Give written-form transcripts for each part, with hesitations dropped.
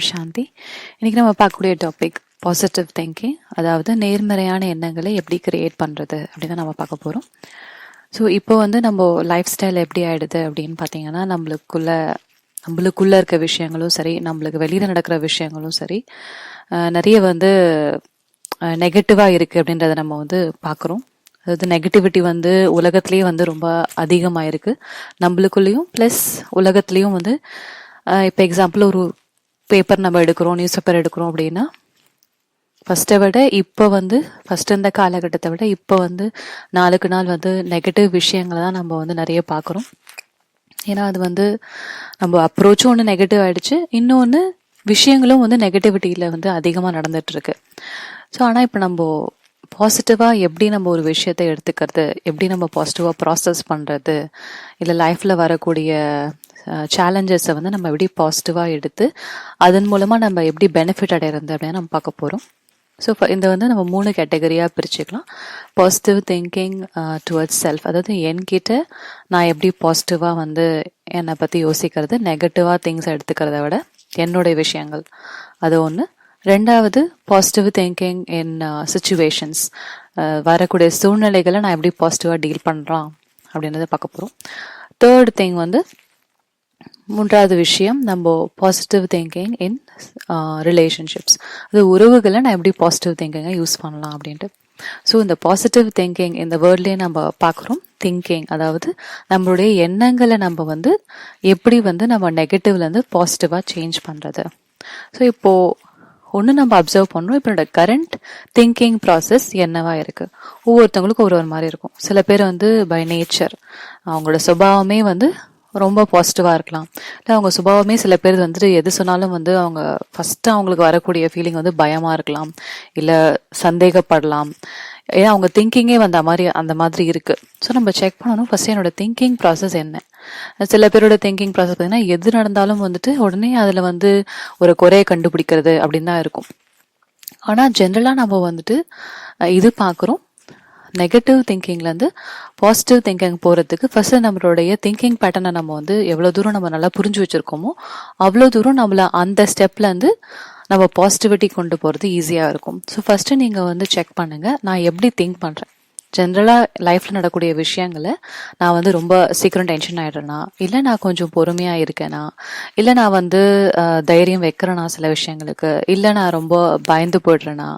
சாந்தி. இன்னைக்கு நம்ம பார்க்கக்கூடிய டாபிக் பாசிட்டிவ் திங்கிங், அதாவது நேர்மறையான எண்ணங்களை எப்படி கிரியேட் பண்ணுறது அப்படின்னு நம்ம பார்க்க போகிறோம். ஸோ இப்போ நம்ம லைஃப் ஸ்டைல் எப்படி ஆயிடுது அப்படின்னு பார்த்தீங்கன்னா, நம்மளுக்குள்ள இருக்க விஷயங்களும் சரி, நம்மளுக்கு வெளியில் நடக்கிற விஷயங்களும் சரி, நிறைய நெகட்டிவாக இருக்குது அப்படின்றத நம்ம பார்க்குறோம். அதாவது நெகட்டிவிட்டி உலகத்துலேயே ரொம்ப அதிகமாக இருக்குது, நம்மளுக்குள்ளேயும் ப்ளஸ் உலகத்துலேயும். இப்போ எக்ஸாம்பிள், ஒரு பேப்பர் நம்ம எடுக்கிறோம், நியூஸ் பேப்பர் எடுக்கிறோம் அப்படின்னா, ஃபர்ஸ்ட்டை விட இப்போ ஃபர்ஸ்ட் இந்த காலகட்டத்தை விட இப்போ நாளுக்கு நாள் நெகட்டிவ் விஷயங்களை தான் நம்ம நிறைய பார்க்குறோம். ஏன்னா அது நம்ம அப்ரோச்சும் ஒன்று நெகட்டிவ் ஆயிடுச்சு, இன்னொன்று விஷயங்களும் நெகட்டிவிட்டியில் அதிகமாக நடந்துட்டு இருக்கு. ஸோ ஆனால் இப்போ நம்ம பாசிட்டிவாக எப்படி நம்ம ஒரு விஷயத்தை எடுத்துக்கிறது, எப்படி நம்ம பாசிட்டிவாக ப்ராசஸ் பண்ணுறது, இல்லை லைஃப்பில் வரக்கூடிய சேலஞ்சஸை நம்ம எப்படி பாசிட்டிவாக எடுத்து அதன் மூலமாக நம்ம எப்படி பெனிஃபிட் அடையிறது அப்படின்னு நம்ம பார்க்க போகிறோம். ஸோ இந்த நம்ம 3 கேட்டகரியாக பிரிச்சுக்கலாம். பாசிட்டிவ் திங்கிங் டுவர்ட்ஸ் செல்ஃப், அதாவது என்கிட்ட நான் எப்படி பாசிட்டிவாக என்னை பற்றி யோசிக்கிறது, நெகட்டிவாக திங்ஸ் எடுத்துக்கிறத விட என்னுடைய விஷயங்கள், அது ஒன்று. ரெண்டாவது, பாசிட்டிவ் திங்கிங் இன் சிச்சுவேஷன்ஸ், வரக்கூடிய சூழ்நிலைகளை நான் எப்படி பாசிட்டிவாக டீல் பண்ணுறான் அப்படின்றத பார்க்க போகிறோம். தேர்ட் திங் மூன்றாவது விஷயம், நம்ம பாசிட்டிவ் திங்கிங் இன் ரிலேஷன்ஷிப்ஸ், அது உறவுகளை நான் எப்படி பாசிட்டிவ் திங்கிங்கை யூஸ் பண்ணலாம் அப்படின்ட்டு. ஸோ இந்த பாசிட்டிவ் திங்கிங் இந்த வேர்ட்லேயே நம்ம பார்க்குறோம். திங்கிங் அதாவது நம்மளுடைய எண்ணங்களை நம்ம எப்படி நம்ம நெகட்டிவ்லேருந்து பாசிட்டிவாக சேஞ்ச் பண்ணுறது. ஸோ இப்போது ஒன்று நம்ம அப்சர்வ் பண்ணுறோம், இப்போ என்னோட கரண்ட் திங்கிங் ப்ராசஸ் என்னவா இருக்குது. ஒவ்வொருத்தவங்களுக்கும் ஒரு மாதிரி இருக்கும். சில பேர் பை நேச்சர் அவங்களோட சுபாவமே ரொம்ப பாசிட்டிவாக இருக்கலாம். இல்லை அவங்க சுபாவமே சில பேர் எது சொன்னாலும் அவங்க ஃபஸ்ட்டு அவங்களுக்கு வரக்கூடிய ஃபீலிங் பயமாக இருக்கலாம், இல்லை சந்தேகப்படலாம். ஏன்னா அவங்க திங்கிங்கே அந்த மாதிரி இருக்குது. ஸோ நம்ம செக் பண்ணணும் ஃபஸ்ட்டு என்னோட திங்கிங் ப்ராசஸ் என்ன. சில பேரோட திங்கிங் ப்ராசஸ் பார்த்தீங்கன்னா, எது நடந்தாலும் உடனே அதில் ஒரு குறையை கண்டுபிடிக்கிறது அப்படின்னு தான் இருக்கும். ஆனால் ஜென்ரலாக நம்ம இது பார்க்குறோம், நெகட்டிவ் திங்கிங்லேருந்து பாசிட்டிவ் திங்கிங் போகிறதுக்கு ஃபர்ஸ்ட் நம்மளுடைய திங்கிங் பேட்டர்னை நம்ம எவ்வளோ தூரம் நம்ம நல்லா புரிஞ்சு வச்சுருக்கோமோ அவ்வளோ தூரம் நம்மளை அந்த ஸ்டெப்லேருந்து நம்ம பாசிட்டிவிட்டி கொண்டு போகிறது ஈஸியாக இருக்கும். ஸோ ஃபஸ்ட்டு நீங்கள் செக் பண்ணுங்கள், நான் எப்படி திங்க் பண்ணுறேன். ஜென்ரலாக லைஃப்பில் நடக்கூடிய விஷயங்களை நான் ரொம்ப சீக்கிரம் டென்ஷன் ஆகிடுறேனா, இல்லை நான் கொஞ்சம் பொறுமையாக இருக்கேனா, இல்லை நான் தைரியம் வைக்கிறேனா சில விஷயங்களுக்கு, இல்லை நான் ரொம்ப பயந்து போய்ட்றேனா,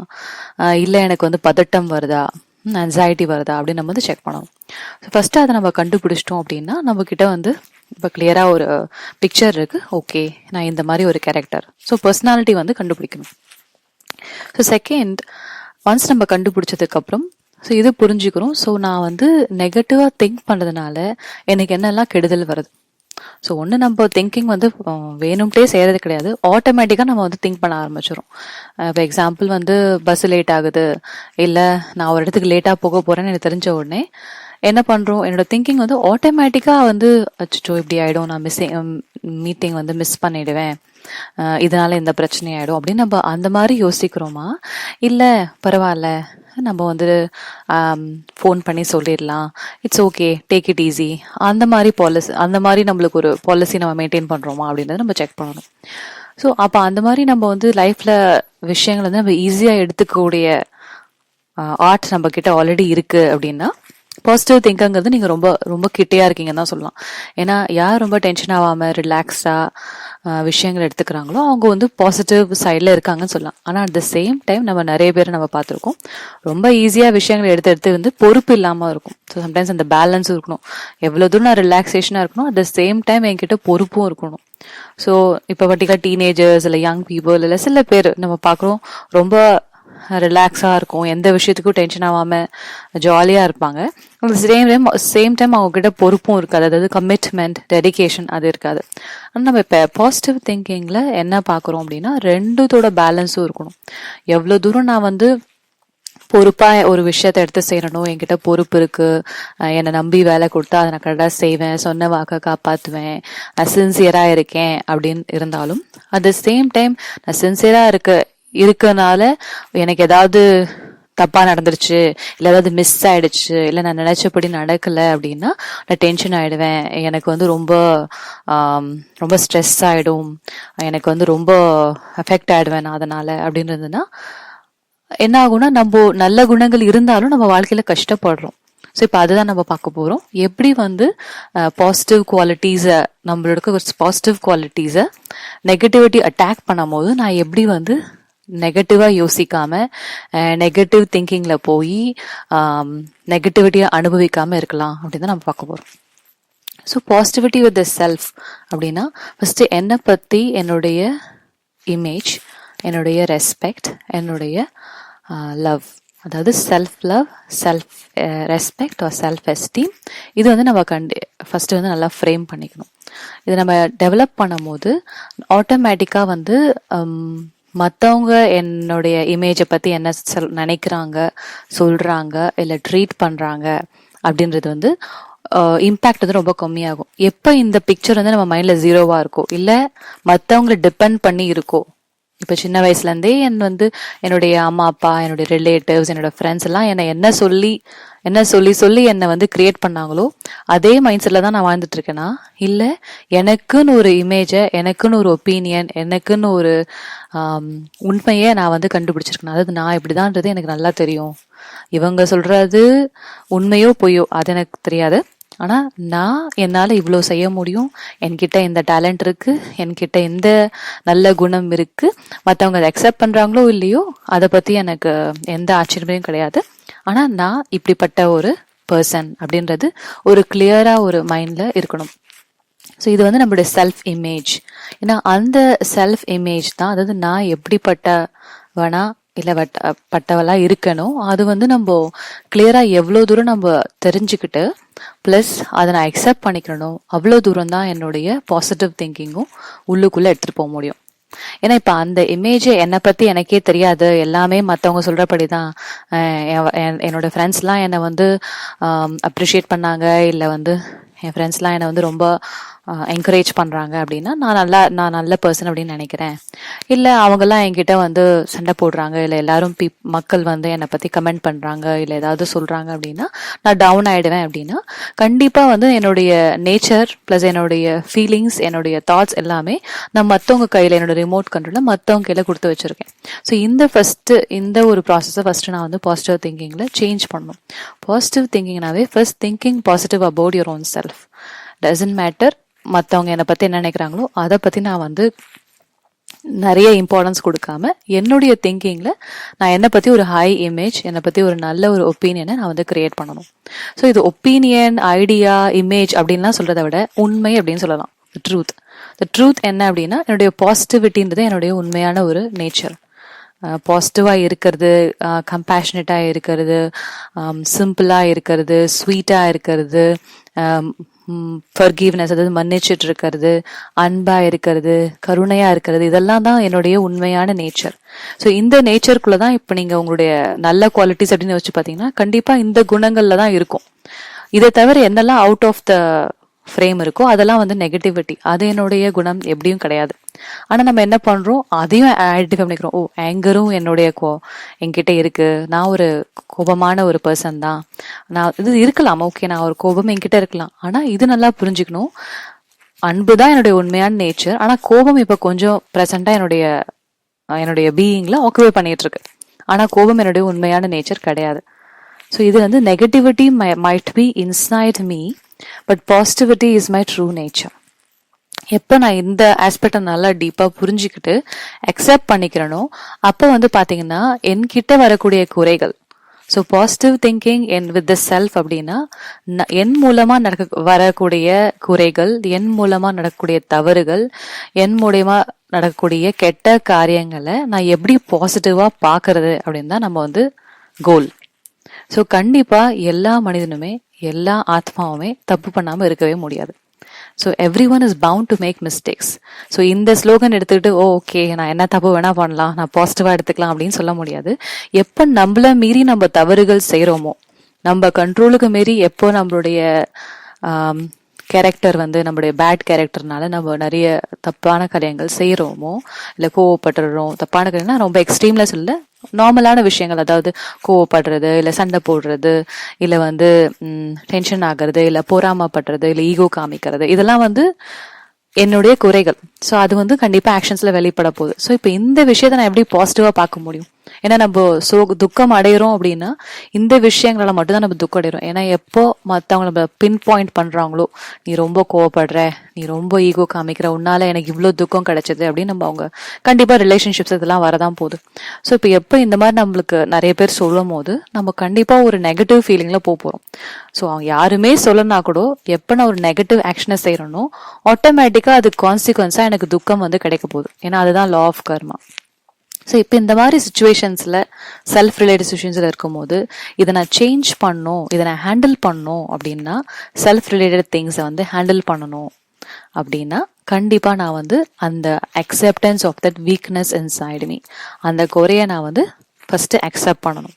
இல்லை எனக்கு பதட்டம் வருதா, ஆன்சைட்டி வருதா அப்படின்னு நம்ம செக் பண்ணணும். ஸோ ஃபஸ்ட்டு அதை நம்ம கண்டுபிடிச்சிட்டோம் அப்படின்னா நம்மக்கிட்ட இப்போ கிளியராக ஒரு பிக்சர் இருக்குது. ஓகே, நான் இந்த மாதிரி ஒரு கேரக்டர். ஸோ பர்சனாலிட்டி கண்டுபிடிக்கணும். ஸோ செகண்ட், ஒன்ஸ் நம்ம கண்டுபிடிச்சதுக்கப்புறம் ஸோ இது புரிஞ்சுக்கிறோம். ஸோ நான் நெகட்டிவாக திங்க் பண்ணுறதுனால எனக்கு என்னெல்லாம் கெடுதல் வருது. ஸோ ஒன்று நம்ம திங்கிங் வேணும்ட்டே செய்கிறது கிடையாது, ஆட்டோமேட்டிக்காக நம்ம திங்க் பண்ண ஆரம்பிச்சிடும். இப்போ எக்ஸாம்பிள் பஸ் லேட் ஆகுது, இல்லை நான் ஒரு இடத்துக்கு லேட்டாக போக போகிறேன்னு எனக்கு தெரிஞ்ச உடனே என்ன பண்ணுறோம், என்னோட திங்கிங் ஆட்டோமேட்டிக்காக அச்சோ இப்படி ஆகிடும், நான் மீட்டிங் மிஸ் பண்ணிடுவேன், இதனால இந்த பிரச்சனை ஆகிடும் அப்படின்னு நம்ம அந்த மாதிரி யோசிக்கிறோமா, இல்லை பரவாயில்ல நம்ம ஃபோன் பண்ணி சொல்லிடலாம், it's okay, take it easy, அந்த மாதிரி பாலிசி, அந்த மாதிரி நம்மளுக்கு ஒரு பாலிசி நம்ம மெயின்டைன் பண்ணுறோமா அப்படின்றத நம்ம செக் பண்ணணும். ஸோ அப்போ அந்த மாதிரி நம்ம லைஃப்பில் விஷயங்கள் நம்ம ஈஸியாக எடுத்துக்கக்கூடிய ஆர்ட் நம்ம கிட்ட ஆல்ரெடி இருக்குது அப்படின்னா, பாசிட்டிவ் திங்கங்கிறது நீங்கள் ரொம்ப ரொம்ப கிட்டையாக இருக்கீங்கன்னு தான் சொல்லலாம். ஏன்னா யார் ரொம்ப டென்ஷன் ஆகாமல் ரிலாக்ஸ்டாக விஷயங்கள் எடுத்துக்கிறாங்களோ அவங்க பாசிட்டிவ் சைடில் இருக்காங்கன்னு சொல்லலாம். ஆனால் அட் த சேம் டைம் நம்ம நிறைய பேர் நம்ம பார்த்துருக்கோம், ரொம்ப ஈஸியாக விஷயங்களை எடுத்து பொறுப்பு இல்லாமல் இருக்கும். ஸோ சம்டைம்ஸ் அந்த பேலன்ஸும் இருக்கணும். எவ்வளோ தூரம் நான் ரிலாக்ஸேஷனாக இருக்கணும், அட் த சேம் டைம் என்கிட்ட பொறுப்பும் இருக்கணும். ஸோ இப்போ பர்டிகுலர் டீனேஜர்ஸ் இல்லை யங் பீப்புள் இல்லை சில பேர் நம்ம பார்க்குறோம், ரொம்ப ரிலாக்ஸாக இருக்கும், எந்த விஷயத்துக்கும் டென்ஷன் ஆகாமல் ஜாலியாக இருப்பாங்க. சேம் டைம் அவங்ககிட்ட பொறுப்பும் இருக்காது, அதாவது கமிட்மெண்ட், டெடிகேஷன் அது இருக்காது. ஆனால் நம்ம இப்போ பாசிட்டிவ் திங்கிங்கில் என்ன பார்க்குறோம் அப்படின்னா, ரெண்டுத்தோட பேலன்ஸும் இருக்கணும். எவ்வளோ தூரம் நான் பொறுப்பாக ஒரு விஷயத்த எடுத்து செய்யணும், என்கிட்ட பொறுப்பு இருக்குது, என்னை நம்பி வேலை கொடுத்தா அதை நான் கரெக்டாக செய்வேன், சொன்ன வாக்கை காப்பாற்றுவேன், நான் சின்சியராக இருக்கேன் அப்படின்னு இருந்தாலும், அட் த சேம் டைம் நான் சின்சியராக இருக்கனால எனக்கு ஏதாவது தப்பா நடந்துருச்சு, இல்ல ஏதாவது மிஸ் ஆயிடுச்சு, இல்ல நான் நினைச்சபடி நடக்கல அப்படின்னா நான் டென்ஷன் ஆயிடுவேன். எனக்கு வந்து ரொம்ப ஸ்ட்ரெஸ் ஆயிடும், எனக்கு வந்து ரொம்ப அஃபெக்ட் ஆயிடுவேன் நான் அதனால அப்படின்றதுன்னா என்ன ஆகும்னா, நம்ம நல்ல குணங்கள் இருந்தாலும் நம்ம வாழ்க்கையில கஷ்டப்படுறோம். ஸோ இப்போ அதுதான் நம்ம பார்க்க போறோம். எப்படி வந்து பாசிட்டிவ் குவாலிட்டிஸை, நம்மளோட பாசிட்டிவ் குவாலிட்டிஸை நெகட்டிவிட்டி அட்டாக் பண்ணும் போது நான் எப்படி வந்து நெகட்டிவா யோசிக்காம, நெகட்டிவ் திங்கிங்ல போய் நெகட்டிவிட்டியை அனுபவிக்காம இருக்கலாம் அப்படின்னு தான் நம்ம பார்க்க போறோம். So positivity with the self அப்படின்னா ஃபர்ஸ்ட் என்னை பத்தி, என்னுடைய இமேஜ், என்னுடைய ரெஸ்பெக்ட், என்னுடைய லவ், அதாவது self love, self respect or self esteem, இது வந்து நம்ம ஃபர்ஸ்ட் வந்து நல்லா ஃப்ரேம் பண்ணிக்கணும். இதை நம்ம டெவலப் பண்ணும் போது ஆட்டோமேட்டிக்காக வந்து மற்றவங்க என்னுடைய இமேஜை பற்றி என்ன நினைக்கிறாங்க, சொல்கிறாங்க, இல்லை ட்ரீட் பண்ணுறாங்க அப்படின்றது வந்து இம்பேக்ட் வந்து ரொம்ப கம்மியாகும். எப்போ இந்த பிக்சர் வந்து நம்ம மைண்டில் ஜீரோவாக இருக்கோ, இல்லை மற்றவங்களை டிபெண்ட் பண்ணி இருக்கோ, இப்போ சின்ன வயசுலேருந்தே என்னுடைய அம்மா அப்பா, என்னுடைய ரிலேட்டிவ்ஸ், என்னோட ஃப்ரெண்ட்ஸ் எல்லாம் என்ன சொல்லி என்னை வந்து கிரியேட் பண்ணாங்களோ அதே மைண்ட் செட்டில் தான் நான் வாழ்ந்துட்டு இருக்கேனா, இல்லை எனக்குன்னு ஒரு இமேஜை, எனக்குன்னு ஒரு ஒப்பீனியன், எனக்குன்னு ஒரு உண்மையை நான் வந்து கண்டுபிடிச்சிருக்கேன். அதாவது நான் இப்படிதான்றது எனக்கு நல்லா தெரியும். இவங்க சொல்றது உண்மையோ பொய்யோ அது எனக்கு தெரியாது, ஆனா நான் என்னால இவ்வளோ செய்ய முடியும், என்கிட்ட இந்த டேலண்ட் இருக்கு, என்கிட்ட இந்த நல்ல குணம் இருக்கு, மற்றவங்க அதை அக்செப்ட் பண்றாங்களோ இல்லையோ அதை பத்தி எனக்கு எந்த ஆச்சரியமும் கிடையாது. ஆனா நான் இப்படிப்பட்ட ஒரு பர்சன் அப்படின்றது ஒரு கிளியரா ஒரு மைண்ட்ல இருக்கணும். ஸோ இது வந்து நம்மளுடைய செல்ஃப் இமேஜ். ஏன்னா அந்த செல்ஃப் இமேஜ் தான், அதாவது நான் எப்படிப்பட்டவனா இல்லை பட்டவளா இருக்கணும், அது வந்து நம்ம கிளியரா எவ்வளோ தூரம் நம்ம தெரிஞ்சுக்கிட்டு ப்ளஸ் அதை நான் அக்செப்ட் பண்ணிக்கணும், அவ்வளோ தூரம் தான் என்னுடைய பாசிட்டிவ் திங்கிங்கும் உள்ளுக்குள்ளே எடுத்துகிட்டு போக முடியும். ஏன்னா இப்போ அந்த இமேஜ் என்னை பற்றி எனக்கே தெரியாது, எல்லாமே மற்றவங்க சொல்கிறபடி தான். என்னோட ஃப்ரெண்ட்ஸ்லாம் என்னை வந்து அப்ரிஷியேட் பண்ணாங்க, இல்லை வந்து என் ஃப்ரெண்ட்ஸ்லாம் என்னை வந்து ரொம்ப என்கரேஜ் பண்ணுறாங்க அப்படின்னா நான் நல்ல பர்சன் அப்படின்னு நினைக்கிறேன். இல்லை அவங்கெல்லாம் என்கிட்ட வந்து சண்டை போடுறாங்க, இல்லை எல்லாரும் மக்கள் வந்து என்னை பற்றி கமெண்ட் பண்ணுறாங்க, இல்லை ஏதாவது சொல்கிறாங்க அப்படின்னா நான் டவுன் ஆகிடுவேன். அப்படின்னா கண்டிப்பாக வந்து என்னுடைய நேச்சர் ப்ளஸ் என்னுடைய ஃபீலிங்ஸ், என்னுடைய தாட்ஸ் எல்லாமே நான் மற்றவங்க கையில், என்னோட ரிமோட் கண்ட்ரோலில் மற்றவங்க கையில் கொடுத்து வச்சுருக்கேன். ஸோ இந்த ஒரு ப்ராசஸை ஃபஸ்ட்டு நான் வந்து பாசிட்டிவ் திங்கிங்கில் சேஞ்ச் பண்ணணும். பாசிட்டிவ் திங்கிங்னாவே first thinking positive about your own self. Doesn't matter மற்றவங்க என்னை பற்றி என்ன நினைக்கிறாங்களோ அதை பற்றி நான் வந்து நிறைய இம்பார்ட்டன்ஸ் கொடுக்காம என்னுடைய திங்கிங்கில் நான் என்னை பற்றி ஒரு ஹை இமேஜ், என்னை பற்றி ஒரு நல்ல ஒரு ஒப்பீனியனை நான் வந்து கிரியேட் பண்ணணும். ஸோ இது ஒப்பீனியன், ஐடியா, இமேஜ் அப்படின்லாம் சொல்கிறத விட உண்மை அப்படின்னு சொல்லலாம். ட்ரூத் என்ன அப்படின்னா என்னுடைய பாசிட்டிவிட்டின்றது என்னுடைய உண்மையான ஒரு நேச்சர். பாசிட்டிவாக இருக்கிறது, கம்பேஷனேட்டாக இருக்கிறது, சிம்பிளாக இருக்கிறது, ஸ்வீட்டாக இருக்கிறது, ஃபர்கிவ்னஸ் அதாவது மன்னிச்சிட்டு இருக்கிறது, அன்பா இருக்கிறது, கருணையா இருக்கிறது, இதெல்லாம் தான் என்னுடைய உண்மையான நேச்சர். ஸோ இந்த நேச்சருக்குள்ள தான் இப்போ நீங்க உங்களுடைய நல்ல குவாலிட்டிஸ் அப்படின்னு வச்சு பார்த்தீங்கன்னா கண்டிப்பா இந்த குணங்கள்ல தான் இருக்கும். இதை தவிர என்னெல்லாம் அவுட் ஆஃப் த ஃப்ரேம் இருக்கோ அதெல்லாம் வந்து நெகட்டிவிட்டி, அது என்னுடைய குணம் எப்படியும் கிடையாது. ஆனா நம்ம என்ன பண்றோம், அதையும் ஐடென்டிஃபை பண்ணிக்கிறோம். ஆங்கரும் என்கிட்ட இருக்கு, நான் ஒரு கோபமான ஒரு பர்சன் தான், நான் இது இருக்கலாம், ஓகே நான் ஒரு கோபம் என்கிட்ட இருக்கலாம், ஆனா இது நல்லா புரிஞ்சுக்கணும், அன்பு தான் என்னுடைய உண்மையான நேச்சர், ஆனா கோபம் இப்ப கொஞ்சம் ப்ரெசண்டா என்னுடைய பீயிங்ல ஆக்குபை பண்ணிட்டு இருக்கு, ஆனா கோபம் என்னுடைய உண்மையான நேச்சர் கிடையாது. ஸோ இது வந்து negativity might be inside me, but positivity is my true nature. எப்போ நான் இந்த ஆஸ்பெக்டை நல்லா டீப்பாக புரிஞ்சுக்கிட்டு அக்செப்ட் பண்ணிக்கிறனோ அப்போ வந்து பார்த்தீங்கன்னா என்கிட்ட வரக்கூடிய குறைகள், so positive thinking with the self அப்படின்னா என் மூலமாக வரக்கூடிய குறைகள், என் மூலமாக நடக்கக்கூடிய தவறுகள், என் மூலயமா நடக்கக்கூடிய கெட்ட காரியங்களை நான் எப்படி பாசிட்டிவாக பார்க்கறது அப்படின்னு தான் நம்ம வந்து கோல். ஸோ கண்டிப்பாக எல்லா மனிதனுமே, எல்லா ஆத்மாவுமே தப்பு பண்ணாமல் இருக்கவே முடியாது. So everyone is bound to make mistakes. So இந்த ஸ்லோகன் எடுத்துக்கிட்டு ஓகே நான் என்ன தப்பு வேணா பண்ணலாம், நான் பாசிட்டிவாக எடுத்துக்கலாம் அப்படின்னு சொல்ல முடியாது. எப்போ நம்மள மீறி நம்ம தவறுகள் செய்கிறோமோ, நம்ம கண்ட்ரோலுக்கு மீறி எப்போ நம்மளுடைய கேரக்டர் வந்து நம்மளுடைய பேட் கேரக்டர்னால நம்ம நிறைய தப்பான காரியங்கள் செய்யறோமோ, இல்ல கோவப்படுறோம், தப்பான காரியம்னா ரொம்ப எக்ஸ்ட்ரீம்ல சொல்ல, நார்மலான விஷயங்கள், அதாவது கோவப்படுறது, இல்ல சண்டை போடுறது, இல்ல வந்து டென்ஷன் ஆகுறது, இல்ல பொறாமப்படுறது, இல்ல ஈகோ காமிக்கிறது, இதெல்லாம் வந்து என்னுடைய குறைகள். ஸோ அது வந்து கண்டிப்பா ஆக்ஷன்ஸ்ல வெளிப்பட போகுது. ஸோ இப்போ இந்த விஷயத்த நான் எப்படி பாசிட்டிவா பார்க்க முடியும்? ஏன்னா நம்ம துக்கம் அடையிறோம் அப்படின்னா இந்த விஷயங்களால மட்டும்தான் நம்ம துக்கம் அடைகிறோம். ஏன்னா எப்போ மற்றவங்க நம்ம பின் பாயிண்ட் பண்றாங்களோ, நீ ரொம்ப கோவப்படுற, நீ ரொம்ப ஈகோ காமிக்கிற, உன்னால எனக்கு இவ்வளோ துக்கம் கிடைச்சது அப்படின்னு நம்ம அவங்க கண்டிப்பா ரிலேஷன்ஷிப்ஸ் இதெல்லாம் வரதான் போகுது. ஸோ இப்போ எப்போ இந்த மாதிரி நம்மளுக்கு நிறைய பேர் சொல்லும் போது நம்ம கண்டிப்பா ஒரு நெகட்டிவ் ஃபீலிங்ல போறோம். ஸோ அவங்க யாருமே சொல்லனா கூட எப்போ நான் ஒரு நெகட்டிவ் ஆக்ஷனை செய்யறனோ ஆட்டோமேட்டிக்கா அது கான்சிக்வன்ஸா எனக்கு துக்கம் வந்து கிடைக்க போகுது. ஏன்னா அதுதான் லா ஆஃப் கர்மா. ஸோ இப்போ இந்த மாதிரி சுச்சுவேஷன்ஸில், செல்ஃப் ரிலேட்டட் சுச்சுவேஷன்ஸில் இருக்கும்போது இதை நான் சேஞ்ச் பண்ணணும், இதை நான் ஹேண்டில் பண்ணணும் அப்படின்னா, செல்ஃப் ரிலேட்டட் திங்ஸை வந்து ஹேண்டில் பண்ணணும் அப்படின்னா கண்டிப்பாக நான் வந்து அந்த acceptance of that weakness inside me, அந்த குறைய நான் வந்து ஃபர்ஸ்ட் அக்செப்ட் பண்ணணும்.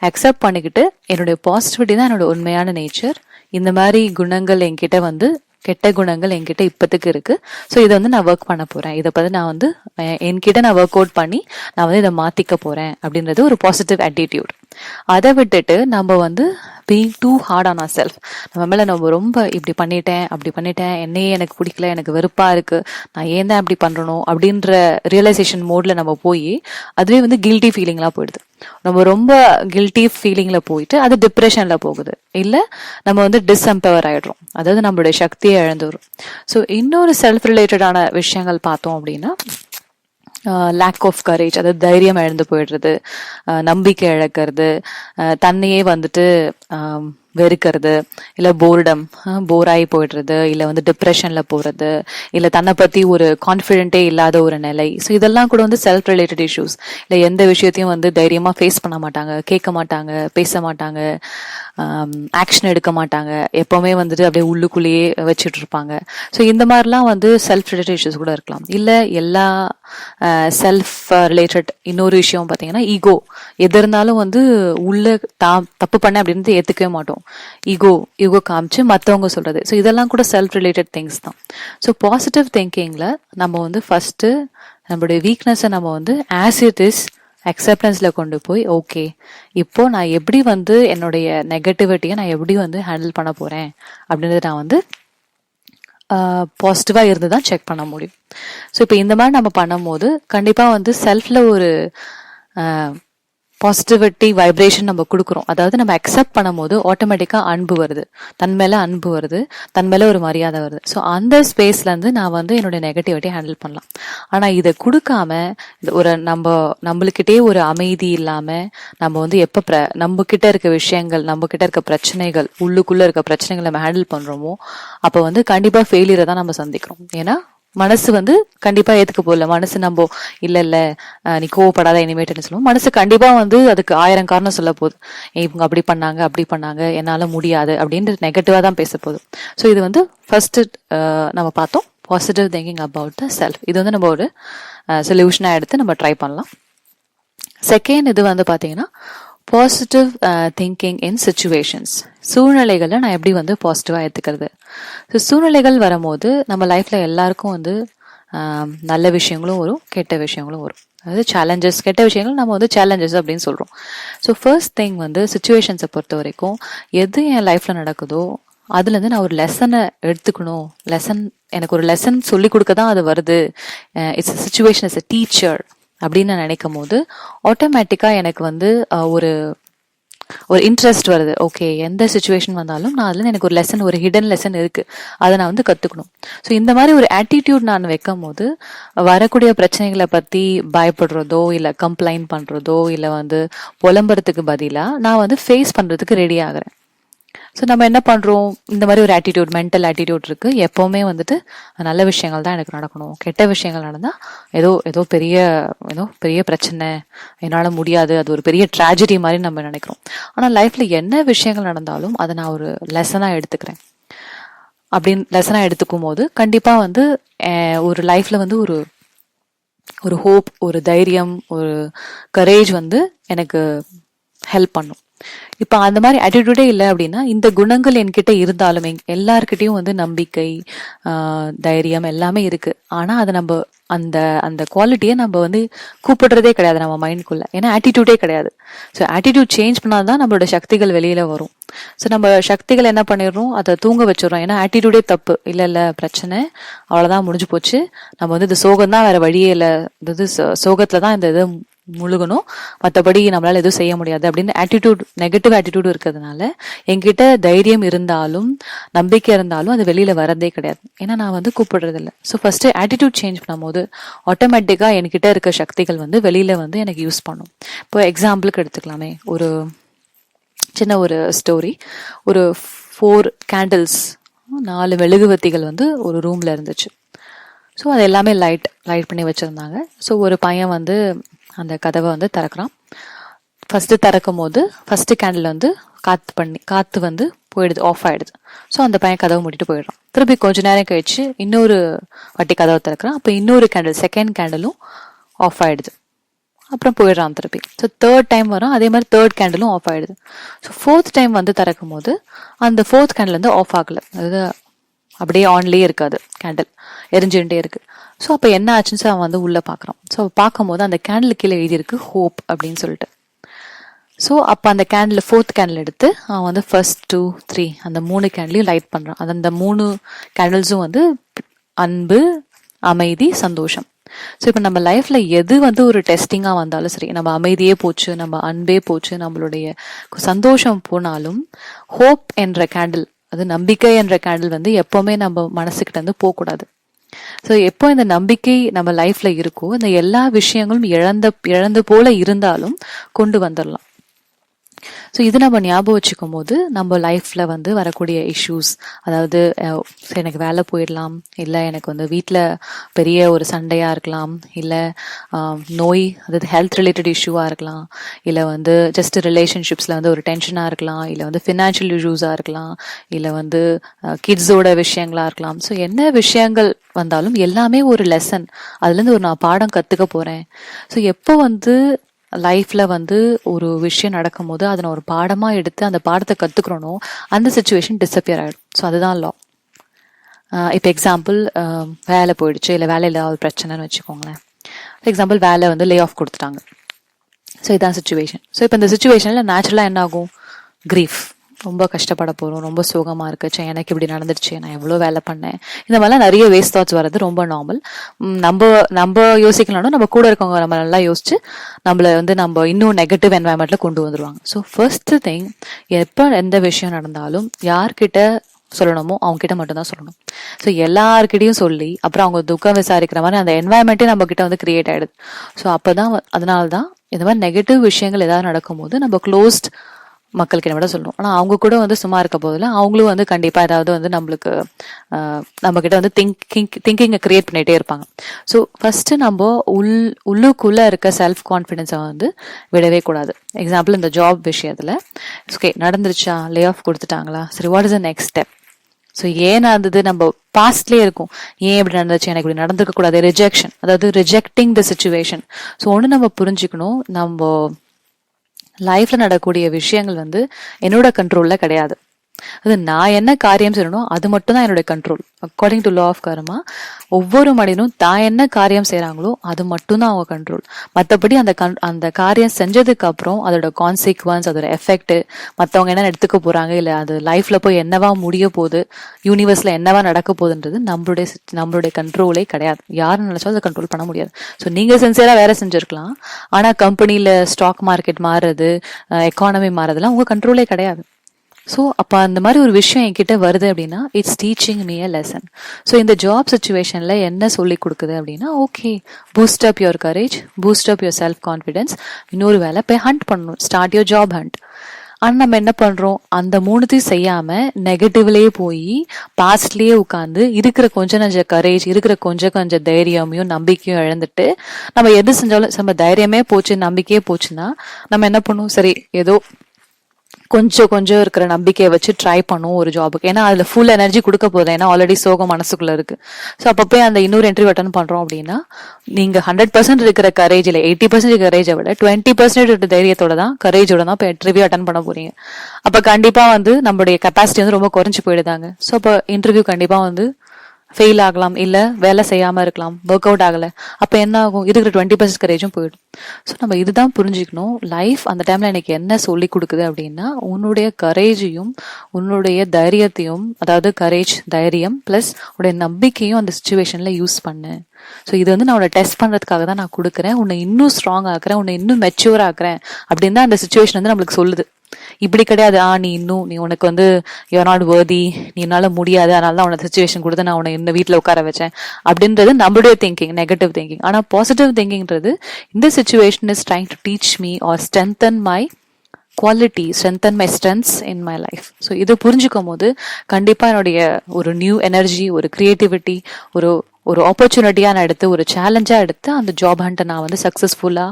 அக்செப்ட் பண்ணிக்கிட்டு என்னுடைய பாசிட்டிவிட்டி தான் என்னோட உண்மையான நேச்சர், இந்த மாதிரி குணங்கள் என்கிட்ட வந்து கெட்ட குணங்கள் என்கிட்ட இப்போதுக்கு இருக்கு. ஸோ இதை வந்து நான் ஒர்க் பண்ண போறேன், இதை பத்தி நான் வந்து என்கிட்ட நான் ஒர்க் அவுட் பண்ணி நான் வந்து இதை மாத்திக்க போறேன் அப்படின்றது ஒரு பாசிட்டிவ் ஆட்டிடியூட். அதை விட்டுட்டு நம்ம வந்து being too hard on our self, நம்ம மேல நம்ம ரொம்ப இப்படி பண்ணிட்டேன் அப்படி பண்ணிட்டேன், என்னையே எனக்கு பிடிக்கல, எனக்கு வெறுப்பா இருக்கு, நான் ஏன் தான் அப்படி பண்றணும் அப்படின்ற ரியலைசேஷன் மோட்ல நம்ம போய் அதுவே வந்து கில்ட்டி ஃபீலிங்லாம் போயிடுது. நம்ம ரொம்ப கில்ட்டி ஃபீலிங்ல போயிட்டு அது டிப்ரெஷன்ல போகுது, இல்ல நம்ம வந்து டிஸ்எம்பவர் ஆயிடுறோம், அதாவது நம்மளுடைய சக்தியை இழந்துடும். ஸோ இன்னொரு செல்ஃப் ரிலேட்டடான விஷயங்கள் பார்த்தோம் அப்படின்னா லேக் ஆஃப் கரேஜ், அதாவது தைரியம் இழந்து போயிடுறது, நம்பிக்கை இழக்கிறது, தன்னையே வந்துட்டு வெறுக்கிறது, இல்லை போராகி போயிடுறது, இல்லை வந்து டிப்ரெஷன்ல போறது, இல்லை தன்னை பத்தி ஒரு கான்ஃபிடென்ட்டே இல்லாத ஒரு நிலை. ஸோ இதெல்லாம் கூட வந்து செல்ஃப் ரிலேட்டட் இஷ்யூஸ். இல்லை எந்த விஷயத்தையும் வந்து தைரியமா ஃபேஸ் பண்ண மாட்டாங்க, கேட்க மாட்டாங்க, பேச மாட்டாங்க, ஆக்ஷன் எடுக்க மாட்டாங்க, எப்பவுமே வந்துட்டு அப்படியே உள்ளுக்குள்ளேயே வச்சுட்டு இருப்பாங்க. ஸோ இந்த மாதிரிலாம் வந்து செல்ஃப் ரிலேட்டட் இஷ்யூஸ் கூட இருக்கலாம். இல்லை எல்லா செல்ஃப் ரிலேட்டட் இன்னொரு விஷயம் பார்த்தீங்கன்னா ஈகோ. எது இருந்தாலும் வந்து உள்ள தப்பு பண்ண அப்படின்னு ஏற்றுக்கவே மாட்டோம், ஈகோ காமிச்சு மற்றவங்க சொல்றது. ஸோ இதெல்லாம் கூட செல்ஃப் ரிலேட்டட் திங்ஸ் தான். ஸோ பாசிட்டிவ் திங்கிங்ல நம்ம வந்து ஃபர்ஸ்ட் நம்மளுடைய வீக்னஸை நம்ம வந்து ஆஸ் இட் இஸ் அக்செப்டன்ஸ்ல கொண்டு போய், ஓகே இப்போ நான் எப்படி வந்து என்னுடைய நெகட்டிவிட்டியை நான் எப்படி வந்து ஹேண்டில் பண்ண போறேன் அப்படின்றத நான் வந்து பாசிட்டிவா இருந்து தான் செக் பண்ண முடியும். ஸோ இப்போ இந்த மாதிரி நம்ம பண்ணும்போது கண்டிப்பா வந்து செல்ஃப்ல ஒரு பாசிட்டிவிட்டி வைப்ரேஷன் நம்ம கொடுக்குறோம். அதாவது நம்ம அக்செப்ட் பண்ணும்போது ஆட்டோமேட்டிக்கா அன்பு வருது, தன் மேல அன்பு வருது, தன் மேல ஒரு மரியாதை வருது. ஸோ அந்த ஸ்பேஸ்ல இருந்து நான் வந்து என்னுடைய நெகட்டிவிட்டி ஹேண்டில் பண்ணலாம். ஆனா இதை கொடுக்காம ஒரு நம்மளுக்கிட்டே ஒரு அமைதி இல்லாம நம்ம வந்து எப்ப நம்ம கிட்ட இருக்க விஷயங்கள், நம்ம கிட்ட இருக்க பிரச்சனைகள், உள்ளுக்குள்ள இருக்க பிரச்சனைகள் நம்ம ஹேண்டில் பண்றோமோ அப்ப வந்து கண்டிப்பா ஃபெயிலியரை தான் நம்ம சந்திக்கிறோம். ஏன்னா மனசு வந்து கண்டிப்பா ஏத்துக்க போகல. மனசு நம்ம இல்ல நீ கோவப்படாத இனிமேட்டுன்னு சொல்லுவோம். மனசு கண்டிப்பா வந்து அதுக்கு 1000 காரணம் சொல்ல போகுது, இவங்க அப்படி பண்ணாங்க, என்னால முடியாது அப்படின்ற நெகட்டிவா தான் பேச போகுது. ஸோ இது வந்து ஃபர்ஸ்ட் நம்ம பார்த்தோம், positive thinking about the self. இது வந்து நம்ம ஒரு சொல்யூஷனா எடுத்து நம்ம ட்ரை பண்ணலாம். செகண்ட் இது வந்து பாத்தீங்கன்னா பாசிட்டிவ் திங்கிங் இன் சிச்சுவேஷன்ஸ். சூழ்நிலைகளை நான் எப்படி வந்து பாசிட்டிவா எடுத்துக்கிறது. ஸோ சூழ்நிலைகள் வரும்போது நம்ம லைஃப்ல எல்லாருக்கும் வந்து நல்ல விஷயங்களும் வரும், கெட்ட விஷயங்களும் வரும். அதாவது சேலஞ்சஸ், கெட்ட விஷயங்கள் நம்ம வந்து சேலஞ்சஸ் அப்படின்னு சொல்றோம். ஸோ ஃபர்ஸ்ட் திங் வந்து சிச்சுவேஷன்ஸை பொறுத்த வரைக்கும் எது என் லைஃப்ல நடக்குதோ அதுல இருந்து நான் ஒரு லெசனை எடுத்துக்கணும். எனக்கு ஒரு லெசன் சொல்லி கொடுக்க தான் அது வருது. It's situation is a teacher அப்படின்னு நான் நினைக்கும் போது ஆட்டோமேட்டிக்கா எனக்கு வந்து ஒரு இன்ட்ரெஸ்ட் வருது. ஓகே, எந்த சுச்சுவேஷன் வந்தாலும் நான் அதுல எனக்கு ஒரு லெசன், ஒரு ஹிடன் லெசன் இருக்கு, அதை நான் வந்து கத்துக்கணும். ஸோ இந்த மாதிரி ஒரு ஆட்டிடியூட் நான் வைக்கும் போது வரக்கூடிய பிரச்சனைகளை பத்தி பயப்படுறதோ இல்ல கம்ப்ளைண்ட் பண்றதோ இல்ல வந்து புலம்புறதுக்கு பதிலா நான் வந்து ஃபேஸ் பண்றதுக்கு ரெடி ஆகுறேன். ஸோ நம்ம என்ன பண்றோம், இந்த மாதிரி ஒரு ஆட்டிடியூட், மென்டல் ஆட்டிடியூட் இருக்கு. எப்பவுமே வந்துட்டு நல்ல விஷயங்கள் தான் எனக்கு நடக்கணும், கெட்ட விஷயங்கள் நடந்தா ஏதோ பெரிய பிரச்சனை, என்னால முடியாது, அது ஒரு பெரிய ட்ராஜடி மாதிரி நம்ம நினைக்கிறோம். ஆனா லைஃப்ல என்ன விஷயங்கள் நடந்தாலும் அதை நான் ஒரு லெசனா எடுத்துக்கிறேன். அப்படின்னு லெசனா எடுத்துக்கும் போது கண்டிப்பா வந்து ஒரு லைஃப்ல வந்து ஒரு ஹோப், ஒரு தைரியம், ஒரு கரேஜ் வந்து எனக்கு ஹெல்ப் பண்ணும். இப்ப அந்த மாதிரி ஆட்டிடியூடே இல்லை அப்படின்னா, இந்த குணங்கள் என்கிட்ட இருந்தாலும் எல்லார்கிட்டயும் வந்து நம்பிக்கை, தைரியம் எல்லாமே இருக்கு. ஆனா அதை நம்ம அந்த அந்த குவாலிட்டியை நம்ம வந்து கூப்பிடுறதே கிடையாது நம்ம மைண்டுக்குள்ள. ஏன்னா ஆட்டிடியூடே கிடையாது. ஸோ ஆட்டிடியூட் சேஞ்ச் பண்ணாதான் நம்மளோட சக்திகள் வெளியில வரும். ஸோ நம்ம சக்திகள் என்ன பண்ணிடுறோம், அதை தூங்க வச்சிடறோம். ஏன்னா ஆட்டிடியூடே தப்பு. இல்ல இல்ல பிரச்சனை அவ்வளவுதான், முடிஞ்சு போச்சு, நம்ம வந்து இந்த சோகம் தான், வேற வழியே இல்லை, இது சோகத்துல தான் இந்த இது முழுகணும், மற்றபடி நம்மளால எதுவும் செய்ய முடியாது அப்படின்னு ஆட்டிடியூட், நெகட்டிவ் ஆட்டிடியூட் இருக்கிறதுனால என்கிட்ட தைரியம் இருந்தாலும் நம்பிக்கை இருந்தாலும் அது வெளியில வரதே கிடையாது. ஏன்னா நான் வந்து கூப்பிடுறது இல்லை. ஸோ ஃபர்ஸ்ட் ஆட்டிடியூட் சேஞ்ச் பண்ணும்போது ஆட்டோமேட்டிக்கா என்கிட்ட இருக்க சக்திகள் வந்து வெளியில வந்து எனக்கு யூஸ் பண்ணும். இப்போ எக்ஸாம்பிளுக்கு எடுத்துக்கலாமே, ஒரு சின்ன ஒரு ஸ்டோரி. ஒரு 4 கேண்டில்ஸ், 4 மெழுகுவத்திகள் வந்து ஒரு ரூம்ல இருந்துச்சு. ஸோ அது எல்லாமே லைட் பண்ணி வச்சிருந்தாங்க. ஸோ ஒரு பையன் வந்து அந்த கதவை வந்து திறக்கிறான். ஃபர்ஸ்ட் திறக்கும் போது ஃபர்ஸ்ட் கேண்டில் வந்து காத்து வந்து போயிடுது, ஆஃப் ஆயிடுது. ஸோ அந்த பையன் கதவை மூடிட்டு போயிடுறான். திருப்பி கொஞ்ச நேரம் கழிச்சு இன்னொரு வாட்டி கதவை திறக்கிறான். அப்போ இன்னொரு கேண்டில், செகண்ட் கேண்டிலும் ஆஃப் ஆயிடுது. அப்புறம் போயிடுறான் திருப்பி. ஸோ தேர்ட் டைம் வரும், அதே மாதிரி தேர்ட் கேண்டிலும் ஆஃப் ஆயிடுது. ஸோ ஃபோர்த் டைம் வந்து திறக்கும் போது அந்த ஃபோர்த் கேண்டில் வந்து ஆஃப் ஆகல, அதாவது அப்படியே ஆன்லயே இருக்காது, கேண்டில் எரிஞ்சுட்டே இருக்கு. ஸோ அப்போ என்ன ஆச்சுன்னு அவன் வந்து உள்ள பாக்குறான். ஸோ பார்க்கும்போது அந்த கேண்டில் கீழே எழுதியிருக்கு ஹோப் அப்படின்னு சொல்லிட்டு. ஸோ அப்போ அந்த கேண்டில், ஃபோர்த் கேண்டில் எடுத்து அவன் வந்து ஃபர்ஸ்ட் 2, 3 அந்த 3 கேண்டிலையும் லைட் பண்றான். அது அந்த 3 கேண்டில்ஸும் வந்து அன்பு, அமைதி, சந்தோஷம். ஸோ இப்போ நம்ம லைஃப்ல எது வந்து ஒரு டெஸ்டிங்கா வந்தாலும் சரி, நம்ம அமைதியே போச்சு, நம்ம அன்பே போச்சு, நம்மளுடைய சந்தோஷம் போனாலும் ஹோப் என்ற கேண்டில், அது நம்பிக்கை என்ற கேண்டில் வந்து எப்பவுமே நம்ம மனசுக்கிட்ட இருந்து போகக்கூடாது. ஸோ எப்போ இந்த நம்பிக்கை நம்ம லைஃப்ல இருக்கோ, இந்த எல்லா விஷயங்களும் இழந்து போல இருந்தாலும் கொண்டு வந்துடலாம். ஸோ இது நம்ம ஞாபகம் வச்சுக்கும் போது நம்ம லைஃப்ல வந்து வரக்கூடிய இஷ்யூஸ், அதாவது எனக்கு வேலை போயிடலாம், இல்லை எனக்கு வந்து வீட்டில் பெரிய ஒரு சண்டையா இருக்கலாம், இல்லை நோய், அதாவது ஹெல்த் ரிலேட்டட் இஷ்யூவா இருக்கலாம், இல்லை வந்து ஜஸ்ட் ரிலேஷன்ஷிப்ஸ்ல வந்து ஒரு டென்ஷனா இருக்கலாம், இல்லை வந்து ஃபினான்ஷியல் இஷ்யூஸா இருக்கலாம், இல்லை வந்து கிட்ஸோட விஷயங்களா இருக்கலாம். ஸோ என்ன விஷயங்கள் வந்தாலும் எல்லாமே ஒரு லெசன், அதுலேருந்து ஒரு நான் பாடம் கற்றுக்க போறேன். ஸோ எப்போ வந்து லைஃப்ல வந்து ஒரு விஷயம் நடக்கும் போது அதை நான் ஒரு பாடமா எடுத்து அந்த பாடத்தை கத்துக்கிறோனோ அந்த சுச்சுவேஷன் டிஸப்பியர் ஆயிடும். ஸோ அதுதான் லா. இப்போ எக்ஸாம்பிள், வேலை போயிடுச்சு, இல்லை வேலையில் ஏதாவது பிரச்சனைன்னு வச்சுக்கோங்களேன். எக்ஸாம்பிள், வேலை வந்து லே ஆஃப் கொடுத்துட்டாங்க. ஸோ இதான் சுச்சுவேஷன். ஸோ இப்போ இந்த சுச்சுவேஷன்ல நேச்சுரலாக என்ன ஆகும், கிரீஃப், ரொம்ப கஷ்டப்பட போறோம், ரொம்ப சோகமா இருக்கு, எனக்கு இப்படி நடந்துருச்சு, நான் எவ்வளோ வேலை பண்ணேன், இந்த மாதிரிலாம் நிறைய வேஸ்ட் தாட்ஸ் வர்றது ரொம்ப நார்மல். நம்ம யோசிக்கலாம்னா நம்ம கூட இருக்கவங்க நம்ம நல்லா யோசிச்சு நம்மள வந்து நம்ம இன்னும் நெகட்டிவ் என்வாயன்மெண்ட்ல கொண்டு வந்துருவாங்க. ஸோ ஃபர்ஸ்ட் திங், எப்போ எந்த விஷயம் நடந்தாலும் யார்கிட்ட சொல்லணுமோ அவங்க கிட்ட மட்டும் தான் சொல்லணும். ஸோ எல்லார்கிட்டையும் சொல்லி அப்புறம் அவங்க துக்கம் விசாரிக்கிற மாதிரி அந்த என்வாயன்மெண்ட்டே நம்ம கிட்ட வந்து கிரியேட் ஆயிடுது. ஸோ அப்பதான், அதனால்தான் இந்த மாதிரி நெகட்டிவ் விஷயங்கள் ஏதாவது நடக்கும்போது நம்ம க்ளோஸ்ட் மக்கள்கிட்ட விட சொல்லணும். ஆனால் அவங்க கூட வந்து சும்மா இருக்க போதில் அவங்களும் வந்து கண்டிப்பாக ஏதாவது வந்து நம்மளுக்கு நம்ம கிட்ட வந்து திங்கிங்கை கிரியேட் பண்ணிகிட்டே இருப்பாங்க. ஸோ ஃபர்ஸ்ட் நம்ம உள்ளுக்குள்ளே இருக்க செல்ஃப் கான்ஃபிடென்ஸை வந்து விடவே கூடாது. எக்ஸாம்பிள், இந்த ஜாப் விஷயத்தில் ஓகே நடந்துருச்சா, லே ஆஃப் கொடுத்துட்டாங்களா, சரி what is the next step. So ஏன் நடந்தது, நம்ம பாஸ்ட்லேயே இருக்கும், ஏன் இப்படி நடந்துச்சு, எனக்கு இப்படி நடந்துக்க கூடாது, ரிஜெக்ஷன், அதாவது ரிஜெக்டிங் த சிச்சுவேஷன். ஸோ ஒன்று நம்ம புரிஞ்சுக்கணும், நம்ம லைஃப்ல நடக்கக்கூடிய விஷயங்கள் வந்து என்னோட கண்ட்ரோல்ல கிடையாது. அது நான் என்ன காரியம் செய்யணும் அது மட்டும் தான் என்னோட control. According to law of karma, ஒவ்வொரு மனிதனும் தான் என்ன காரியம் செய்யறாங்களோ அது மட்டும் தான் அவங்க கண்ட்ரோல். மற்றபடி அந்த காரியம் செஞ்சதுக்கு அப்புறம் அதோட கான்சிக்வன்ஸ், அதோட எஃபெக்ட், மற்றவங்க என்ன எடுத்துக்க போறாங்க, இல்லை அது லைஃப்ல போய் என்னவா முடிய போகுது, யூனிவர்ஸ்ல என்னவா நடக்க போகுதுன்றது நம்மளுடைய கண்ட்ரோலே கிடையாது. யாரு நினைச்சாலும் அதை கண்ட்ரோல் பண்ண முடியாது. ஸோ நீங்க சின்சியரா வேற செஞ்சிருக்கலாம், ஆனா கம்பெனில ஸ்டாக் மார்க்கெட் மாறுறது, எக்கானமி மாறுறதுலாம் உங்க கண்ட்ரோலே கிடையாது. ஸோ அப்போ அந்த மாதிரி ஒரு விஷயம் என்கிட்ட வருது அப்படின்னா it's teaching me a lesson. So இந்த ஜாப் சுச்சுவேஷன்ல என்ன சொல்லி கொடுக்குது அப்படின்னா, okay, boost up your courage, boost up your self confidence, இன்னொரு வேலை போய் ஹண்ட் பண்ணணும், ஸ்டார்ட் யுவர் ஜாப் ஹண்ட். ஆனால் நம்ம என்ன பண்றோம், அந்த மூணுத்தையும் செய்யாம நெகட்டிவ்லயே போய் பாஸ்ட்லயே உட்காந்து இருக்கிற கொஞ்சம் கொஞ்சம் கரேஜ், இருக்கிற கொஞ்சம் தைரியமையும் நம்பிக்கையும் இழந்துட்டு நம்ம எது செஞ்சாலும் நம்ம தைரியமே போச்சு, நம்பிக்கையே போச்சுன்னா நம்ம என்ன பண்ணுவோம், சரி ஏதோ கொஞ்சம் கொஞ்சம் இருக்கிற நம்பிக்கையை வச்சு ட்ரை பண்ணும் ஒரு ஜாபுக்கு. ஏன்னா அதுல ஃபுல் எனர்ஜி கொடுக்க போதும், ஏன்னா ஆல்ரெடி சோகம் மனசுக்குள்ள இருக்கு. ஸோ அப்போ போய் அந்த இன்னொரு இன்டர்வியூ அட்டன் பண்றோம் அப்படின்னா நீங்க 100% இருக்கிற கரேஜ் இல்லை, 80% கரேஜை விட 20% தைரியத்தோட தான் கரேஜோட தான் இப்போ இன்டர்வியூ அட்டன் பண்ண போறீங்க. அப்ப கண்டிப்பா வந்து நம்மளுடைய கெப்பாசிட்டி வந்து ரொம்ப குறைஞ்சு போயிடுதாங்க. ஸோ அப்போ இன்டர்வியூ கண்டிப்பா வந்து ஃபெயில் ஆகலாம், இல்ல வேலை செய்யாம இருக்கலாம், ஒர்க் அவுட் ஆகல. அப்ப என்ன ஆகும், இருக்கிற 20% கரேஜும் போயிடும். ஸோ நம்ம இதுதான் புரிஞ்சுக்கணும். லைஃப் அந்த டைம்ல எனக்கு என்ன சொல்லி கொடுக்குது அப்படின்னா, உன்னுடைய கரேஜையும் உன்னுடைய தைரியத்தையும், அதாவது கரேஜ் தைரியம் பிளஸ் உடைய நம்பிக்கையும் அந்த சுச்சுவேஷன்ல யூஸ் பண்ணு. ஸோ இது வந்து நான் உன்னை டெஸ்ட் பண்றதுக்காக தான் நான் கொடுக்குறேன், உன்னை இன்னும் ஸ்ட்ராங் ஆக்குறேன், உன்னை இன்னும் மெச்சூர் ஆக்குறேன் அப்படின்னு தான் அந்த சுச்சுவேஷன் வந்து நம்மளுக்கு சொல்லுது. இப்படி கிடையாது, நீ உனக்கு வந்து யூஆர் நாட் வர்தி, நீ என்னால முடியாது, அதனால தான் உனக்கு சுச்சுவேஷன் கொடுத்து நான் உன்னை இந்த வீட்டில் உட்கார வச்சேன் அப்படின்றது நம்மளுடைய திங்கிங், நெகட்டிவ் திங்கிங். ஆனா பாசிட்டிவ் திங்கிங்ன்றது இந்த situation is trying to teach me or strengthen my quality, strengthen my strengths in my life. So இதை புரிஞ்சுக்கும் போது கண்டிப்பா என்னுடைய ஒரு நியூ எனர்ஜி, ஒரு கிரியேட்டிவிட்டி, ஒரு ஒரு ஆப்பர்ச்சுனிட்டியா நான் எடுத்து, ஒரு சேலஞ்சா எடுத்து அந்த ஜாப் ஹண்ட்டை நான் வந்து சக்சஸ்ஃபுல்லா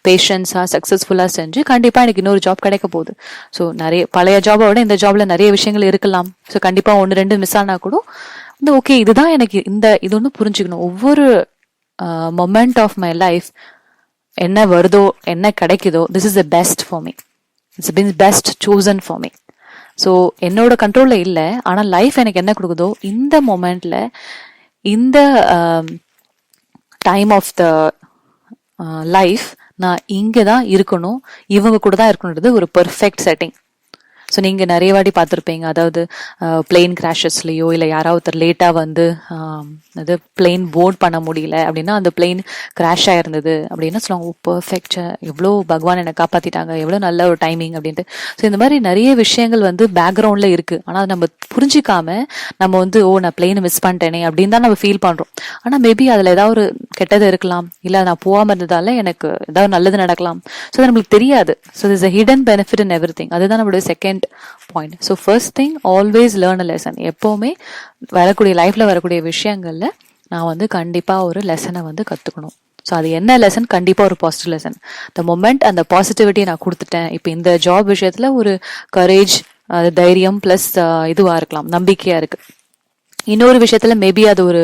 பேஷன்ஸா சக்சஸ்ஃபுல்லா செஞ்சு கண்டிப்பா எனக்கு இன்னொரு ஜாப் கிடைக்க போகுது. ஸோ நிறைய பழைய ஜாபை விட இந்த ஜாப்ல நிறைய விஷயங்கள் இருக்கலாம். ஸோ கண்டிப்பா 1-2 மிஸ் ஆனா கூட இந்த ஓகே இதுதான் எனக்கு இது ஒன்று புரிஞ்சுக்கணும். ஒவ்வொரு மொமெண்ட் ஆஃப் மை லைஃப் என்ன வருதோ என்ன கிடைக்குதோ, this is the best for me, it's been best Susan for me. So என்னோட கண்ட்ரோல்ல இல்லை, ஆனா லைஃப் எனக்கு என்ன கொடுக்குதோ இந்த மொமெண்ட்ல, இந்த டைம் ஆஃப் த லைஃப் நான் இங்கே தான் இருக்கணும், இவங்க கூட தான் இருக்கணுன்றது ஒரு பெர்ஃபெக்ட் செட்டிங். ஸோ நீங்கள் நிறைய வாட்டி பார்த்துருப்பீங்க, அதாவது பிளெயின் கிராஷஸ்லையோ இல்லை யாராவது ஒருத்தர் லேட்டாக வந்து அது பிளெயின் போர்ட் பண்ண முடியல அப்படின்னா அந்த பிளெயின் கிராஷ் ஆயிருந்தது அப்படின்னா சொல்லுவாங்க, ஓ பர்ஃபெக்ட், எவ்வளோ பகவான் என்னை காப்பாற்றிட்டாங்க, எவ்வளோ நல்ல ஒரு டைமிங் அப்படின்ட்டு. ஸோ இந்த மாதிரி நிறைய விஷயங்கள் வந்து பேக்ரவுண்டில் இருக்குது. ஆனால் நம்ம புரிஞ்சிக்காம நம்ம வந்து நான் பிளெயினை மிஸ் பண்ணிட்டேனே அப்படின்னு தான் நம்ம ஃபீல் பண்ணுறோம். ஆனால் மேபி அதில் ஏதாவது ஒரு கெட்டது இருக்கலாம், இல்லை நான் போகாமல் இருந்ததால எனக்கு ஏதாவது நல்லது நடக்கலாம். ஸோ அது நம்மளுக்கு தெரியாது. So this a hidden benefit in every thing. அதுதான் நம்மளுடைய second point. So first thing, always learn a lesson. எப்போவுமே வரக்கூடிய லைஃப்ல வரக்கூடிய விஷயங்கள்ல நான் வந்து கண்டிப்பா ஒரு லெசனை வந்து கத்துக்கணும். ஸோ அது என்ன லெசன், கண்டிப்பா ஒரு பாசிட்டிவ் லெசன். த மொமெண்ட் அந்த பாசிட்டிவிட்டியை நான் கொடுத்துட்டேன். இப்போ இந்த ஜாப் விஷயத்துல ஒரு கரேஜ், தைரியம் பிளஸ் இதுவா இருக்கலாம், நம்பிக்கையா இருக்கு. இன்னொரு விஷயத்துல மேபி அது ஒரு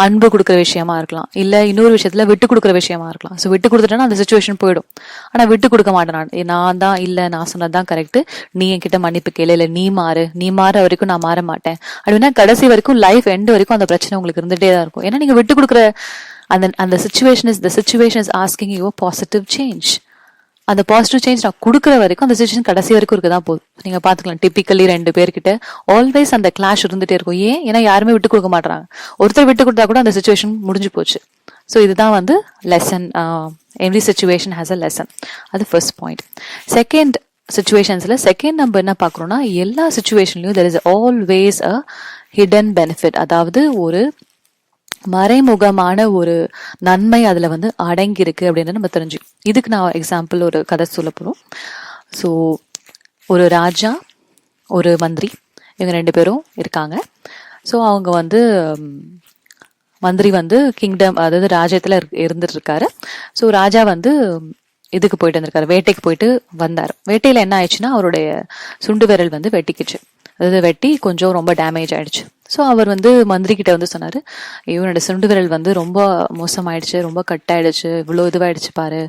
அன்பு கொடுக்குற விஷயமா இருக்கலாம், இல்ல இன்னொரு விஷயத்துல விட்டு கொடுக்குற விஷயமா இருக்கலாம். ஸோ விட்டு கொடுத்துட்டேன்னா அந்த சுச்சுவேஷன் போயிடும். ஆனா விட்டு கொடுக்க மாட்டேன், நான் தான் இல்ல நான் சொன்னதுதான் கரெக்ட், நீ என்கிட்ட மன்னிப்பு கேளு, இல்ல நீ மாற வரைக்கும் நான் மாற மாட்டேன் அப்படின்னா கடைசி வரைக்கும் லைஃப் எண்ட் வரைக்கும் அந்த பிரச்சனை உங்களுக்கு இருந்துட்டே தான் இருக்கும். ஏன்னா நீங்க விட்டு கொடுக்குற அந்த situation is asking you positive change. அந்த பாசிட்டிவ் சேஞ்ச் நான் கொடுக்குற வரைக்கும் அந்த சுச்சுவேஷன் கடைசி வரைக்கும் இருக்குதான் போதும். நீங்க பாத்துக்கலாம், டிபிக்கலி 2 பேர்கிட்ட ஆல்வேஸ் அந்த கிளாஷ் இருந்துட்டே இருக்கும். ஏன்னா யாருமே விட்டு கொடுக்க மாட்டாங்க. ஒருத்தர் விட்டு கொடுத்தா கூட அந்த சுச்சுவேஷன் முடிஞ்சு போச்சு. ஸோ இதுதான் வந்து lesson. Every situation has a lesson. அது ஃபர்ஸ்ட் பாயிண்ட். செகண்ட் சிச்சுவேஷன்ஸ்ல நம்ம என்ன பாக்குறோம்னா, எல்லா சிச்சுவேஷன்லயும் there is always a hidden benefit. அதாவது ஒரு மறைமுகமான ஒரு நன்மை அதுல வந்து அடங்கி இருக்கு அப்படின்னு நம்ம தெரிஞ்சுக்கணும். இதுக்கு நான் எக்ஸாம்பிள் ஒரு கதை சொல்ல போறோம். ஸோ ஒரு ராஜா, ஒரு மந்திரி, இவங்க 2 பேரும் இருக்காங்க. ஸோ அவங்க வந்து மந்திரி வந்து கிங்டம், அதாவது ராஜ்யத்துல இருந்துட்டு இருக்காரு. ஸோ ராஜா வந்து இதுக்கு போயிட்டு வந்திருக்காரு, வேட்டைக்கு போயிட்டு வந்தாரு. வேட்டையில என்ன ஆயிடுச்சுன்னா அவருடைய சுண்டு விரல் வந்து வெட்டிக்குச்சு. அதாவது வெட்டி கொஞ்சம் ரொம்ப டேமேஜ் ஆயிடுச்சு. ஸோ அவர் வந்து மந்திரி கிட்ட வந்து சொன்னாரு, இவனோட சுண்டு விரல் வந்து ரொம்ப மோசமாயிடுச்சு, ரொம்ப கட் ஆயிடுச்சு, இவ்வளோ இதுவாயிடுச்சு பாரு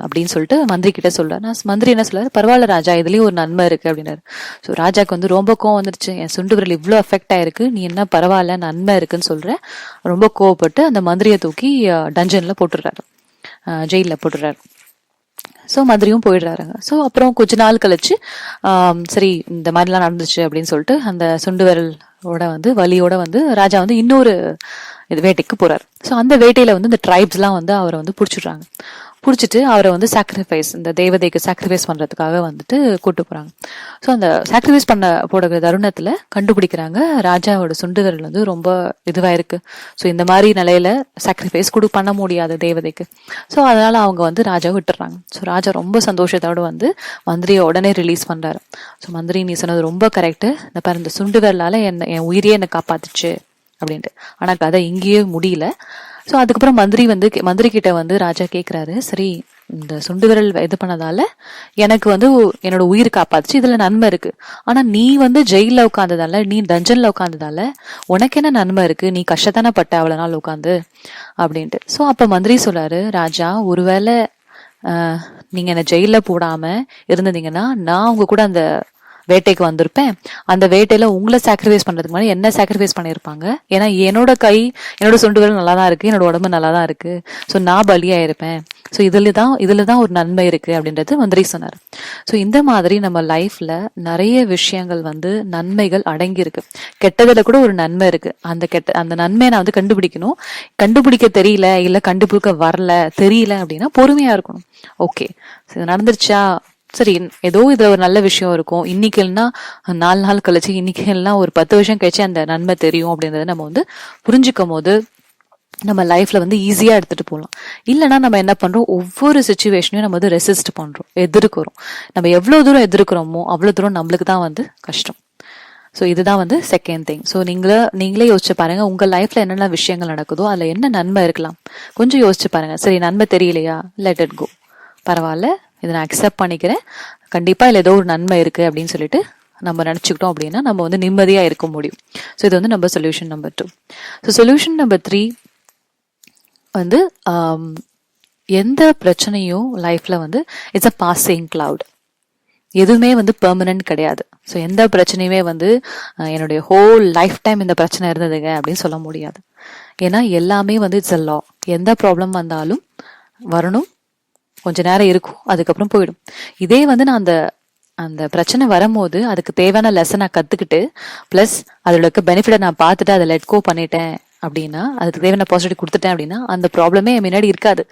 அப்படின்னு சொல்லிட்டு மந்திரி கிட்ட சொல்றாரு. மந்திரி என்ன சொல்றாரு, பரவாயில்ல ராஜா, இதுலயும் ஒரு நன்மை இருக்கு அப்படின்னாரு. ஸோ ராஜாக்கு வந்து ரொம்ப கோவம் வந்துருச்சு, என் சுண்டு விரல் இவ்வளோ அஃபெக்ட் ஆயிருக்கு, நீ என்ன பரவாயில்ல நன்மை இருக்குன்னு சொல்ற. ரொம்ப கோவப்பட்டு அந்த மந்திரியை தூக்கி டஞ்சன்ல போட்டுடுறாரு, ஜெயில போட்டுடுறாரு. ஸோ மந்திரியும் போயிடுறாருங்க. ஸோ அப்புறம் கொஞ்ச நாள் கழிச்சு சரி இந்த மாதிரிலாம் நடந்துச்சு அப்படின்னு சொல்லிட்டு அந்த சுண்டு விரலோட வந்து வலியோட வந்து ராஜா வந்து இன்னொரு வேட்டைக்கு போறாரு. ஸோ அந்த வேட்டையில வந்து இந்த ட்ரைப்ஸ்லாம் வந்து அவரை வந்து பிடிச்சிடுறாங்க. பிடிச்சிட்டு அவரை வந்து சாக்ரிஃபைஸ், இந்த தேவதைக்கு சாக்ரிஃபைஸ் பண்றதுக்காக வந்துட்டு கூட்டு போறாங்க. ஸோ அந்த சாக்ரிஃபைஸ் போடுற தருணத்துல கண்டுபிடிக்கிறாங்க, ராஜாவோட சுண்டு விரல் வந்து ரொம்ப இதுவா இருக்கு. ஸோ இந்த மாதிரி நிலையில சாக்ரிஃபைஸ் பண்ண முடியாது தேவதைக்கு. ஸோ அதனால அவங்க வந்து ராஜாவை விட்டுறாங்க. ஸோ ராஜா ரொம்ப சந்தோஷத்தோட வந்து மந்திரியை உடனே ரிலீஸ் பண்றாரு. ஸோ மந்திரி, நீ சொன்னது ரொம்ப கரெக்ட், இந்த பாரு இந்த சுண்டு விரலால என் உயிரியே என்னை காப்பாத்துச்சு அப்படின்ட்டு. ஆனா கதை இங்கேயே முடியல. ஸோ அதுக்கப்புறம் மந்திரி கிட்ட வந்து ராஜா கேட்கிறாரு, சரி இந்த சுண்டு விரல் இது பண்ணதால எனக்கு வந்து என்னோட உயிர் காப்பாத்துச்சு, இதுல நன்மை இருக்கு. ஆனா நீ வந்து ஜெயில உட்காந்ததால, நீ டஞ்சன்ல உட்காந்ததால உனக்கு என்ன நன்மை இருக்கு, நீ கஷ்டத்தானே பட்ட அவ்வளவு நாள் உட்காந்து அப்படின்ட்டு. சோ அப்ப மந்திரி சொல்றாரு, ராஜா ஒருவேளை நீங்க என்ன ஜெயில போடாம இருந்தீங்கன்னா நான் உங்க கூட அந்த வேட்டைக்கு வந்திருப்பேன். அந்த வேட்டையில உங்களை சாக்ரிஃபைஸ் பண்றதுக்கு முன்னாடி என்ன சாக்ரிஃபைஸ் பண்ணிருப்பாங்க. ஏன்னா என்னோட கை, என்னோட சுண்டுகள் நல்லா தான் இருக்கு, என்னோட உடம்பு நல்லா தான் இருக்கு. ஸோ நான் பலியாயிருப்பேன். ஸோ இதுலதான் ஒரு நன்மை இருக்கு அப்படின்றது மந்திரி சொன்னார். ஸோ இந்த மாதிரி நம்ம லைஃப்ல நிறைய விஷயங்கள் வந்து நன்மைகள் அடங்கி இருக்கு. கெட்டதுல கூட ஒரு நன்மை இருக்கு. அந்த நன்மையை நான் வந்து கண்டுபிடிக்கணும். கண்டுபிடிக்க தெரியல, இல்ல கண்டுபிடிக்க வரல, தெரியல அப்படின்னா பொறுமையா இருக்கணும். ஓகே, நடந்துருச்சா, சரி ஏதோ இது ஒரு நல்ல விஷயம் இருக்கும், இன்னைக்கு இல்லைன்னா 4 நாள் கழிச்சு, இன்னைக்கு எல்லாம் ஒரு 10 வருஷம் கழிச்சு அந்த நன்மை தெரியும் அப்படின்றத நம்ம வந்து புரிஞ்சுக்கும் போது நம்ம லைஃப்ல வந்து ஈஸியா எடுத்துட்டு போகலாம். இல்லைன்னா நம்ம என்ன பண்றோம், ஒவ்வொரு சுச்சுவேஷனையும் நம்ம வந்து ரெசிஸ்ட் பண்றோம், எதிர்க்கிறோம். நம்ம எவ்வளவு தூரம் எதிர்க்கிறோமோ அவ்வளவு தூரம் நம்மளுக்கு தான் வந்து கஷ்டம். ஸோ இதுதான் வந்து செகண்ட் திங். ஸோ நீங்களே யோசிச்சு பாருங்க, உங்க லைஃப்ல என்னென்ன விஷயங்கள் நடக்குதோ அதுல என்ன நன்மை இருக்கலாம் கொஞ்சம் யோசிச்சு பாருங்க. சரி, நன்மை தெரியலையா, லெட் இட் கோ, பரவாயில்ல, இதை நான் அக்செப்ட் பண்ணிக்கிறேன், கண்டிப்பா இதுல ஏதோ ஒரு நன்மை இருக்கு அப்படின்னு சொல்லிட்டு நம்ம நினைச்சுக்கிட்டோம் அப்படின்னா நம்ம வந்து நிம்மதியா இருக்க முடியும். ஸோ இது வந்து நம்ம solution number 2. So solution number 3 வந்து எந்த பிரச்சனையும் லைஃப்ல வந்து இட்ஸ் அ பாசிங் கிளவுட். எதுவுமே வந்து பெர்மனன்ட் கிடையாது. ஸோ எந்த பிரச்சனையுமே வந்து என்னுடைய ஹோல் லைஃப் டைம் இந்த பிரச்சனை இருந்ததுங்க அப்படின்னு சொல்ல முடியாது. ஏன்னா எல்லாமே வந்து இட்ஸ் அ லா. எந்த ப்ராப்ளம் வந்தாலும் வரணும், கொஞ்ச நேரம் இருக்கும், அதுக்கப்புறம் போயிடும். இதே வந்து நான் அந்த பிரச்சனை வரும்போது அதுக்கு தேவையான லெசன் நான் கத்துக்கிட்டு பிளஸ் அதோட இருக்க பெனிஃபிட்டை நான் பார்த்துட்டு அதை லெட் கோ பண்ணிட்டேன் அப்படின்னா, அதுக்கு தேவையான பாசிட்டிவ் கொடுத்துட்டேன் அப்படின்னா அந்த ப்ராப்ளமே என் முன்னாடி இருக்காது.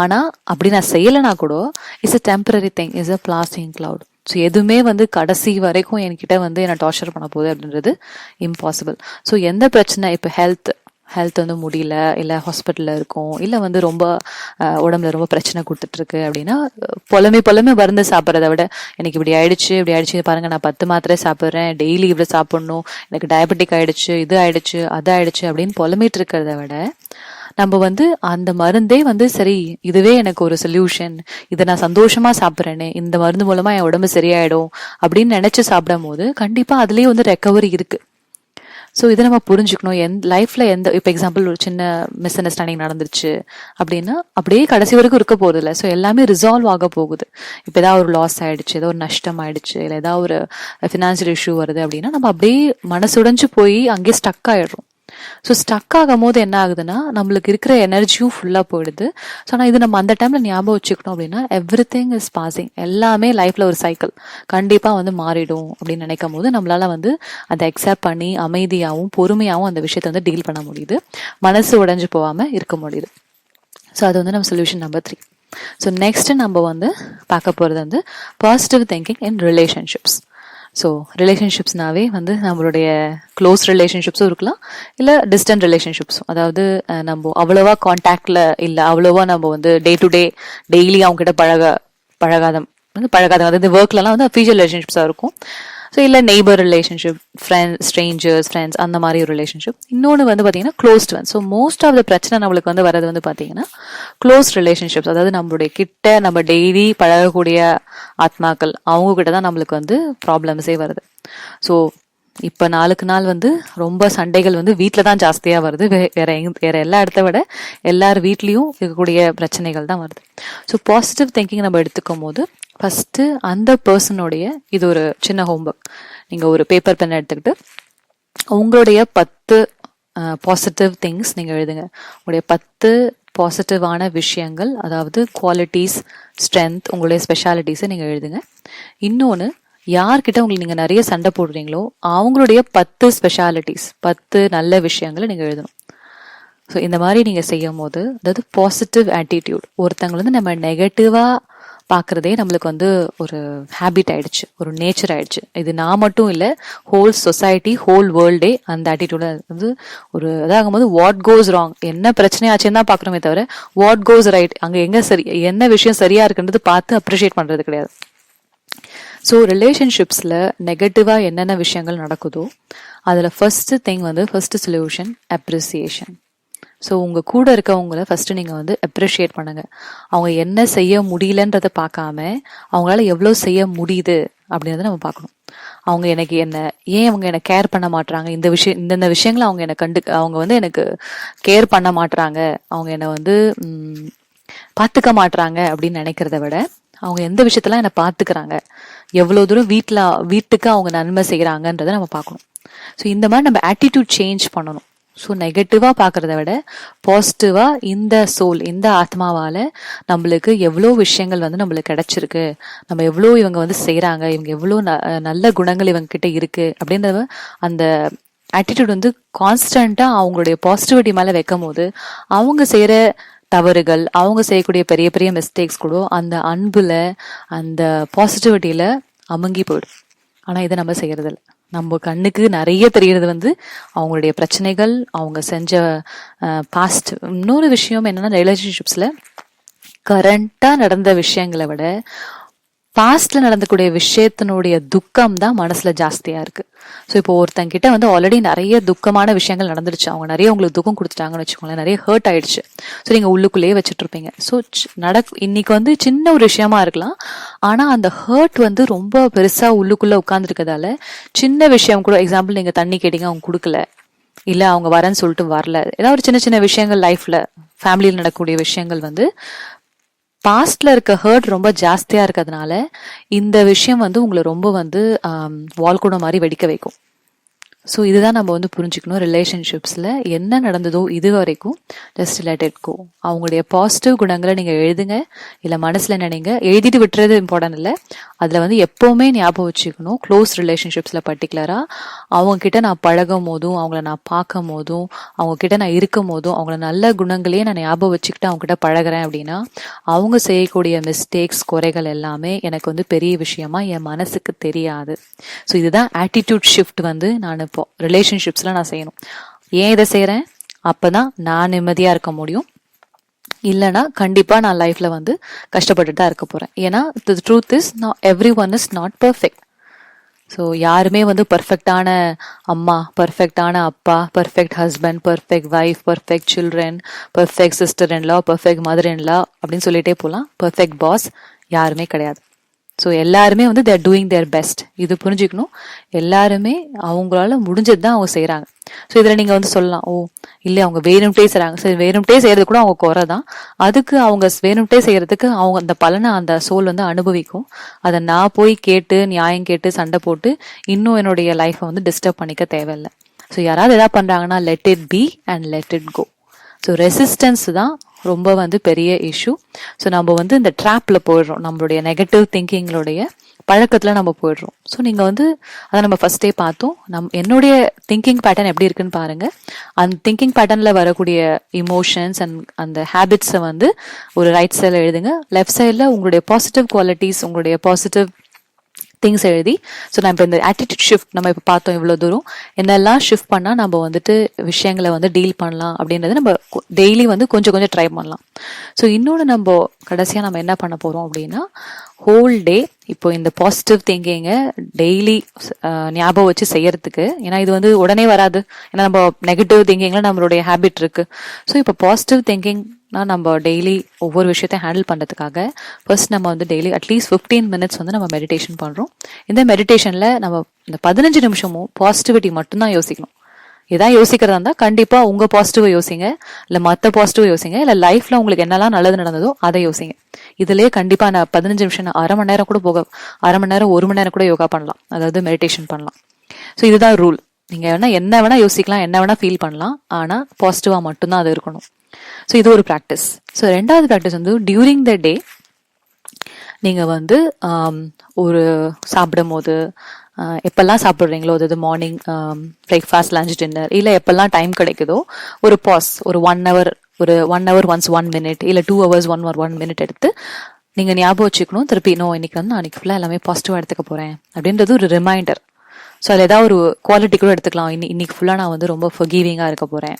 ஆனா அப்படி நான் செய்யலைனா கூட it's a temporary thing, is a passing cloud. So எதுவுமே வந்து கடைசி வரைக்கும் என்கிட்ட வந்து என்ன டார்ச்சர் பண்ண போகுது அப்படின்றது இம்பாசிபிள். ஸோ எந்த பிரச்சனை, இப்போ ஹெல்த் வந்து முடியல, இல்லை ஹாஸ்பிட்டலில் இருக்கும், இல்லை வந்து ரொம்ப உடம்புல ரொம்ப பிரச்சனை கொடுத்துட்டு இருக்கு அப்படின்னா புலமே மருந்து சாப்பிட்றத விட எனக்கு இப்படி ஆயிடுச்சு பாருங்க, நான் 10 மாத்திரை சாப்பிட்றேன், டெய்லி இவ்வளோ சாப்பிடணும், எனக்கு டயபெட்டிக் ஆயிடுச்சு, இது ஆயிடுச்சு அது ஆயிடுச்சு அப்படின்னு புலம்பிட்டு இருக்கிறத விட நம்ம வந்து அந்த மருந்தே வந்து சரி இதுவே எனக்கு ஒரு சொல்யூஷன், இதை நான் சந்தோஷமா சாப்பிட்றேன்னு, இந்த மருந்து மூலமா என் உடம்பு சரியாயிடும் அப்படின்னு நினைச்சு சாப்பிடும் போது கண்டிப்பா அதுலயே வந்து ரெக்கவரி இருக்கு. ஸோ இதை நம்ம புரிஞ்சுக்கணும். லைஃப்ல இப்போ எக்ஸாம்பிள் ஒரு சின்ன மிஸ் அண்டர்ஸ்டாண்டிங் நடந்துருச்சு அப்படின்னா அப்படியே கடைசி வரைக்கும் இருக்க போகுது இல்லை. ஸோ எல்லாமே ரிசால்வ் ஆக போகுது. இப்போ ஏதாவது ஒரு லாஸ் ஆயிடுச்சு, ஏதோ ஒரு நஷ்டம் ஆயிடுச்சு, இல்லை ஏதாவது ஒரு ஃபினான்ஷியல் இஷ்யூ வருது அப்படின்னா நம்ம அப்படியே மனசுடைஞ்சு போய் அங்கேயே ஸ்டக் ஆயிடுறோம். ஸோ ஸ்டக் ஆகும் போது என்ன ஆகுதுன்னா நம்மளுக்கு இருக்கிற எனர்ஜியும் ஃபுல்லாக போயிடுது. ஸோ ஆனால் இது நம்ம அந்த டைம்ல ஞாபகம் வச்சுக்கணும் அப்படின்னா எவ்ரி திங் இஸ் பாசிங், எல்லாமே லைஃப்ல ஒரு சைக்கிள், கண்டிப்பாக வந்து மாறிடும் அப்படின்னு நினைக்கும் போது நம்மளால வந்து அதை அக்செப்ட் பண்ணி அமைதியாகவும் பொறுமையாகவும் அந்த விஷயத்தை வந்து டீல் பண்ண முடியுது, மனசு உடைஞ்சு போகாமல் இருக்க முடியுது. ஸோ அது வந்து நம்ம சொல்யூஷன் நம்பர் 3. ஸோ நெக்ஸ்ட் நம்ம வந்து பார்க்க போகிறது வந்து positive thinking in relationships. So ரிலேஷன்ஷிப்ஸ்னாவே வந்து நம்மளுடைய க்ளோஸ் ரிலேஷன்ஷிப்ஸும் இருக்கலாம், இல்லை டிஸ்டன்ட் ரிலேஷன்ஷிப்ஸும். அதாவது நம்ம அவ்வளோவா கான்டாக்டில் இல்லை, அவ்வளோவா நம்ம வந்து டே டு டே டெய்லி அவங்க கிட்ட பழகாத வந்து ஒர்க்லலாம் வந்து அஃபீஷியல் ரிலேஷன்ஷிப்ஸாக இருக்கும். ஸோ இல்லை நெய்பர் ரிலேஷன்ஷிப், ஸ்ட்ரேஞ்சர்ஸ், ஃப்ரெண்ட்ஸ், அந்த மாதிரி ஒரு ரிலேஷன்ஷிப். இன்னொன்று வந்து பார்த்தீங்கன்னா closest one. So most of the பிரச்சனை நம்மளுக்கு வந்து வரது வந்து பார்த்தீங்கன்னா க்ளோஸ் ரிலேஷன்ஷிப்ஸ். அதாவது நம்மளுடைய கிட்ட நம்ம டெய்லி பழகக்கூடிய ஆத்மாக்கள், அவங்க கிட்ட தான் நம்மளுக்கு வந்து ப்ராப்ளம்ஸே வருது. ஸோ இப்போ நாளுக்கு நாள் வந்து ரொம்ப சண்டைகள் வந்து வீட்டில் தான் ஜாஸ்தியாக வருது, வேற எல்லா இடத்த விட எல்லார் வீட்லேயும் இருக்கக்கூடிய பிரச்சனைகள் தான் வருது. ஸோ பாசிட்டிவ் திங்கிங் நம்ம எடுத்துக்கும் போது ஃபர்ஸ்ட் அந்த பர்சனுடைய, இது ஒரு சின்ன ஹோம்ஒர்க், நீங்கள் ஒரு பேப்பர் பென் எடுத்துக்கிட்டு உங்களுடைய 10 பாசிட்டிவ் திங்ஸ் நீங்கள் எழுதுங்க. உங்களுடைய 10 பாசிட்டிவான விஷயங்கள், அதாவது குவாலிட்டிஸ், ஸ்ட்ரென்த், உங்களுடைய ஸ்பெஷாலிட்டிஸை நீங்கள் எழுதுங்க. இன்னொன்று, யார்கிட்ட உங்களுக்கு நீங்கள் நிறைய சண்டை போடுறீங்களோ அவங்களுடைய 10 ஸ்பெஷாலிட்டிஸ், 10 நல்ல விஷயங்களை நீங்கள் எழுதணும். ஸோ இந்த மாதிரி நீங்கள் செய்யும் போது, அதாவது பாசிட்டிவ் ஆட்டிடியூட், ஒருத்தவங்க வந்து நம்ம நெகட்டிவாக பார்க்குறதே நம்மளுக்கு வந்து ஒரு ஹேபிட் ஆயிடுச்சு, ஒரு நேச்சர் ஆயிடுச்சு. இது நான் மட்டும் இல்லை, ஹோல் சொசைட்டி, ஹோல் வேர்ல்டே அந்த ஆட்டிடியூட வந்து ஒரு இதாகும் போது வாட் கோஸ் ராங், என்ன பிரச்சனை ஆச்சுன்னு தான் பார்க்குறோமே தவிர வாட் கோஸ் ரைட், அங்கே எங்கே சரி, என்ன விஷயம் சரியா இருக்குன்றது பார்த்து அப்ரிஷியேட் பண்ணுறது கிடையாது. ஸோ ரிலேஷன்ஷிப்ஸில் நெகட்டிவாக என்னென்ன விஷயங்கள் நடக்குதோ அதில் ஃபர்ஸ்ட் திங் வந்து ஃபர்ஸ்ட் சொல்யூஷன் அப்ரிசியேஷன். ஸோ உங்கள் கூட இருக்கவங்கள ஃபஸ்ட்டு நீங்கள் வந்து அப்ரிஷியேட் பண்ணுங்கள். அவங்க என்ன செய்ய முடியலன்றதை பார்க்காம அவங்களால எவ்வளோ செய்ய முடியுது அப்படின்றத நம்ம பார்க்கணும். அவங்க எனக்கு ஏன் அவங்க என்னை கேர் பண்ண மாட்றாங்க, இந்தந்த விஷயங்களை அவங்க அவங்க வந்து எனக்கு கேர் பண்ண மாட்றாங்க, அவங்க என்னை வந்து பார்த்துக்க மாட்றாங்க அப்படின்னு நினைக்கிறத விட அவங்க எந்த விஷயத்தெல்லாம் என்னை பார்த்துக்கிறாங்க, எவ்வளோ தூரம் வீட்டுக்கு அவங்க நன்மை செய்கிறாங்கன்றதை நம்ம பார்க்கணும். ஸோ இந்த மாதிரி நம்ம ஆட்டிடியூட் சேஞ்ச் பண்ணணும். ஸோ நெகட்டிவாக பார்க்குறத விட பாசிட்டிவாக இந்த ஆத்மாவால் நம்மளுக்கு எவ்வளோ விஷயங்கள் வந்து நம்மளுக்கு கிடைச்சிருக்கு, நம்ம எவ்வளோ இவங்க வந்து செய்கிறாங்க, இவங்க எவ்வளோ நல்ல குணங்கள் இவங்க கிட்ட இருக்குது அப்படின்றத அந்த ஆட்டிடியூட் வந்து கான்ஸ்டண்ட்டாக அவங்களுடைய பாசிட்டிவிட்டி மேலே வைக்கும் போது அவங்க செய்கிற தவறுகள், அவங்க செய்யக்கூடிய பெரிய பெரிய மிஸ்டேக்ஸ் கூட அந்த அன்புல அந்த பாசிட்டிவிட்டியில அமுங்கி போயிடும். ஆனா இதை நம்ம செய்யறதில்ல. நம்ம கண்ணுக்கு நிறைய தெரியறது வந்து அவங்களுடைய பிரச்சனைகள், அவங்க செஞ்ச பாஸ்ட். இன்னொரு விஷயம் என்னன்னா, ரிலேஷன்ஷிப்ஸ்ல கரண்டா நடந்த விஷயங்களை விட பாஸ்ட்ல நடந்தக்கூடிய விஷயத்தினுடைய துக்கம் தான் மனசுல ஜாஸ்தியா இருக்கு. ஸோ இப்போ ஒருத்தங்கிட்ட வந்து ஆல்ரெடி நிறைய துக்கமான விஷயங்கள் நடந்துருச்சு, அவங்க நிறைய உங்களுக்கு துக்கம் கொடுத்துட்டாங்கன்னு வச்சுக்கோங்களேன், நிறைய ஹர்ட் ஆயிடுச்சு. ஸோ நீங்க உள்ளுக்குள்ளேயே வச்சுட்டு இருப்பீங்க. ஸோ இன்னைக்கு வந்து சின்ன ஒரு விஷயமா இருக்கலாம், ஆனா அந்த ஹர்ட் வந்து ரொம்ப பெருசா உள்ளுக்குள்ள உட்கார்ந்துருக்கதால சின்ன விஷயம் கூட, எக்ஸாம்பிள் நீங்க தண்ணி கேட்டீங்க அவங்க கொடுக்கல, இல்ல அவங்க வரேன்னு சொல்லிட்டு வரல, ஏதாவது ஒரு சின்ன சின்ன விஷயங்கள் லைஃப்ல ஃபேமிலியில் நடக்கக்கூடிய விஷயங்கள் வந்து பாஸ்ட்ல இருக்க ஹர்ட் ரொம்ப ஜாஸ்தியா இருக்கிறதுனால இந்த விஷயம் வந்து உங்களை ரொம்ப வந்து வால்குடம் மாதிரி வெடிக்க வைக்கும். ஸோ இதுதான் நம்ம வந்து புரிஞ்சுக்கணும். ரிலேஷன்ஷிப்ஸில் என்ன நடந்ததோ இது வரைக்கும் ஜஸ்ட் லெட் இட் கோ. அவங்களுடைய பாசிட்டிவ் குணங்களை நீங்கள் எழுதுங்க, இல்லை மனசில் நினைங்க. எழுதிட்டு விட்டுறது இம்பார்ட்டன்ட் இல்லை, அதில் வந்து எப்போவுமே ஞாபகம் வச்சுக்கணும். க்ளோஸ் ரிலேஷன்ஷிப்ஸில் பர்டிகுலராக அவங்கக்கிட்ட நான் பழகும் போதும், அவங்கள நான் பார்க்கும் போதும், அவங்கக்கிட்ட நான் இருக்கும் போதும் அவங்கள நல்ல குணங்களையே நான் ஞாபகம் வச்சுக்கிட்டு அவங்ககிட்ட பழகிறேன் அப்படின்னா அவங்க செய்யக்கூடிய மிஸ்டேக்ஸ், குறைகள் எல்லாமே எனக்கு வந்து பெரிய விஷயமா என் மனசுக்கு தெரியாது. ஸோ இதுதான் ஆட்டிடியூட் ஷிஃப்ட் வந்து நான் இப்போ ரிலேஷன்ஷிப்ஸ்ல நான் செய்யணும். ஏன் இதை செய்யறேன்? அப்பதான் நான் நிம்மதியா இருக்க முடியும். இல்லைன்னா கண்டிப்பா நான் லைஃப்ல வந்து கஷ்டப்பட்டுட்டு தான் இருக்க போறேன். ஏன்னா தி truth is every one is not perfect. So யாருமே வந்து பர்ஃபெக்டான அம்மா, பர்ஃபெக்டான அப்பா, perfect husband, perfect wife, perfect children, perfect sister in law, perfect mother in law அப்படின்னு சொல்லிட்டே போகலாம். பர்ஃபெக்ட் பாஸ் யாருமே கிடையாது. ஸோ எல்லாருமே வந்து தேர் டூயிங் தேர் பெஸ்ட். இது புரிஞ்சுக்கணும். எல்லாருமே அவங்களால முடிஞ்சது தான் அவங்க செய்கிறாங்க. ஸோ இதில் நீங்கள் வந்து சொல்லலாம், ஓ இல்லை அவங்க வேணும்ட்டே செய்கிறாங்க. சரி, வேணும்ட்டே செய்கிறது கூட அவங்க குறை தான். அதுக்கு அவங்க வேணும்ட்டே செய்கிறதுக்கு அவங்க அந்த பலனை அந்த சோல் வந்து அனுபவிக்கும். அதை நான் போய் கேட்டு நியாயம் கேட்டு சண்டை போட்டு இன்னும் என்னுடைய லைஃப்பை வந்து டிஸ்டர்ப் பண்ணிக்க தேவையில்லை. ஸோ யாராவது எதாவது பண்ணுறாங்கன்னா let it be and let it go. So resistance தான் ரொம்ப வந்து பெரிய இஷ்யூ. ஸோ நம்ம வந்து இந்த ட்ராப்ல போயிடுறோம், நம்மளுடைய நெகட்டிவ் திங்கிங்களுடைய பழக்கத்துல நம்ம போயிடுறோம். ஸோ நீங்க வந்து அதை நம்ம ஃபர்ஸ்டே பார்த்தோம். என்னுடைய திங்கிங் பேட்டர்ன் எப்படி இருக்குன்னு பாருங்க. அந்த திங்கிங் பேட்டர்ன்ல வரக்கூடிய இமோஷன்ஸ் அண்ட் அந்த ஹேபிட்ஸை வந்து ஒரு ரைட் சைடில் எழுதுங்க. லெஃப்ட் சைடில் உங்களுடைய பாசிட்டிவ் குவாலிட்டிஸ், உங்களுடைய பாசிட்டிவ் திங்ஸ் எழுதி. ஸோ நம்ம இந்த ஆட்டிடியூட் ஷிஃப்ட் நம்ம இப்போ பார்த்தோம், இவ்வளோ தூரம் என்னெல்லாம் ஷிஃப்ட் பண்ணால் நம்ம வந்துட்டு விஷயங்களை வந்து டீல் பண்ணலாம் அப்படின்றது நம்ம டெய்லி வந்து கொஞ்சம் கொஞ்சம் ட்ரை பண்ணலாம். ஸோ இன்னொன்று நம்ம கடைசியாக நம்ம என்ன பண்ண போகிறோம் அப்படின்னா, ஹோல் டே இப்போ இந்த பாசிட்டிவ் திங்கிங்கை டெய்லி ஞாபகம் வச்சு செய்யறதுக்கு, ஏன்னா இது வந்து உடனே வராது, ஏன்னா நம்ம நெகட்டிவ் திங்கிங்ல நம்மளுடைய ஹேபிட் இருக்கு. ஸோ இப்போ பாசிட்டிவ் திங்கிங் நம்ம டெய்லி ஒவ்வொரு விஷயத்தையும் ஹேண்டில் பண்ணுறதுக்காக ஃபர்ஸ்ட் நம்ம வந்து டெய்லி அட்லீஸ்ட் 15 மினிட்ஸ் வந்து நம்ம மெடிடேஷன் பண்ணுறோம். இந்த மெடிடேஷனில் நம்ம இந்த 15 நிமிஷமும் பாசிட்டிவிட்டி மட்டும்தான் யோசிக்கணும். இதான் யோசிக்கிறதா இருந்தால் கண்டிப்பாக உங்கள் பாசிட்டிவை யோசிங்க, இல்லை மற்ற பாசிட்டிவ் யோசிங்க, இல்லை லைஃப்பில் உங்களுக்கு என்னெல்லாம் நல்லது நடந்ததோ அதை யோசிங்க. இதுலேயே கண்டிப்பாக நான் 15 நிமிஷம், அரை மணி நேரம் கூட அரை மணி நேரம் 1 மணி நேரம் கூட யோகா பண்ணலாம், அதாவது மெடிடேஷன் பண்ணலாம். ஸோ இதுதான் ரூல். நீங்கள் என்ன வேணால் யோசிக்கலாம், என்ன வேணால் ஃபீல் பண்ணலாம், ஆனால் பாசிட்டிவாக மட்டும்தான் அது இருக்கணும். ஸோ இது ஒரு ப்ராக்டிஸ். ஸோ ரெண்டாவது ப்ராக்டிஸ் வந்து டியூரிங் த டே நீங்கள் வந்து ஒரு சாப்பிடும் போது எப்பெல்லாம் சாப்பிட்றீங்களோ, அதாவது மார்னிங் பிரேக்ஃபாஸ்ட், லஞ்ச், டின்னர், இல்லை எப்பெல்லாம் டைம் கிடைக்குதோ ஒரு பாஸ், ஒரு 1 hour, ஒரு 1 hour ஒன்ஸ் 1 minute, இல்லை 2 hours 1 minute எடுத்து நீங்கள் ஞாபகம் வச்சுக்கணும். திருப்பி இன்னைக்கு வந்து நான் ஃபுல்லாக எல்லாமே பாசிட்டிவாக எடுத்துக்க போகிறேன் அப்படின்றது ஒரு ரிமைண்டர். ஸோ அதில் ஏதாவது ஒரு குவாலிட்டி கூட எடுத்துக்கலாம். இன்னைக்கு ஃபுல்லாக நான் வந்து ரொம்ப ஃபர்கிவிங்காக இருக்க போகிறேன்.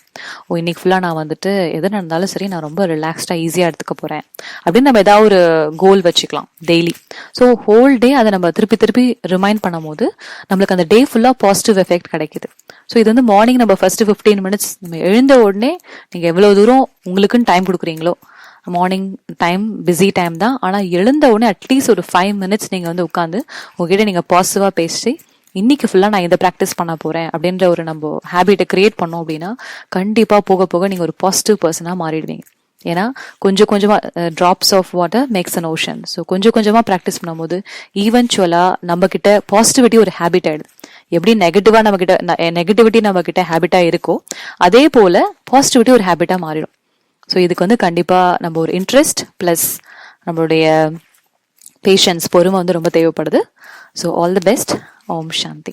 இன்னைக்கு ஃபுல்லாக நான் வந்துட்டு எது நடந்தாலும் சரி நான் ரொம்ப ரிலாக்ஸ்டாக ஈஸியாக எடுத்துக்க போகிறேன் அப்படின்னு நம்ம ஏதாவது ஒரு கோல் வச்சுக்கலாம் டெய்லி. ஸோ ஹோல் டே அதை நம்ம திருப்பி திருப்பி ரிமைண்ட் பண்ணும் போது நம்மளுக்கு அந்த டே ஃபுல்லாக பாசிட்டிவ் எஃபெக்ட் கிடைக்குது. ஸோ இது வந்து மார்னிங் நம்ம ஃபர்ஸ்ட் 15 மினிட்ஸ் நம்ம எழுந்த உடனே நீங்கள் எவ்வளோ தூரம் உங்களுக்குன்னு டைம் கொடுக்குறீங்களோ, மார்னிங் டைம் பிஸி டைம் தான், ஆனால் எழுந்த உடனே அட்லீஸ்ட் ஒரு 5 மினிட்ஸ் நீங்கள் வந்து உட்காந்து உங்ககிட்ட நீங்கள் பாசிட்டிவாக பேசி இன்னைக்கு ஃபுல்லாக நான் இதை ப்ராக்டிஸ் பண்ண போகிறேன் அப்படின்ற ஒரு நம்ம ஹேபிட்டை கிரியேட் பண்ணோம் அப்படின்னா கண்டிப்பாக போக போக நீங்கள் ஒரு பாசிட்டிவ் பர்சனாக மாறிடுவீங்க. ஏன்னா கொஞ்சம் கொஞ்சமாக drops of water makes an ocean. So கொஞ்சம் கொஞ்சமாக ப்ராக்டிஸ் பண்ணும்போது ஈவென்ச்சுவலாக நம்ம கிட்ட பாசிட்டிவிட்டி ஒரு ஹேபிட் ஆயிடுது. எப்படி நெகட்டிவிட்டி நம்ம கிட்ட ஹேபிட்டா இருக்கோ அதே போல பாசிட்டிவிட்டி ஒரு ஹேபிட்டா மாறிடும். ஸோ இதுக்கு வந்து கண்டிப்பா நம்ம ஒரு இன்ட்ரெஸ்ட் பிளஸ் நம்மளுடைய பேஷன்ஸ், பொறுமை வந்து ரொம்ப தேவைப்படுது. So all the best. ஓம் சாந்தி.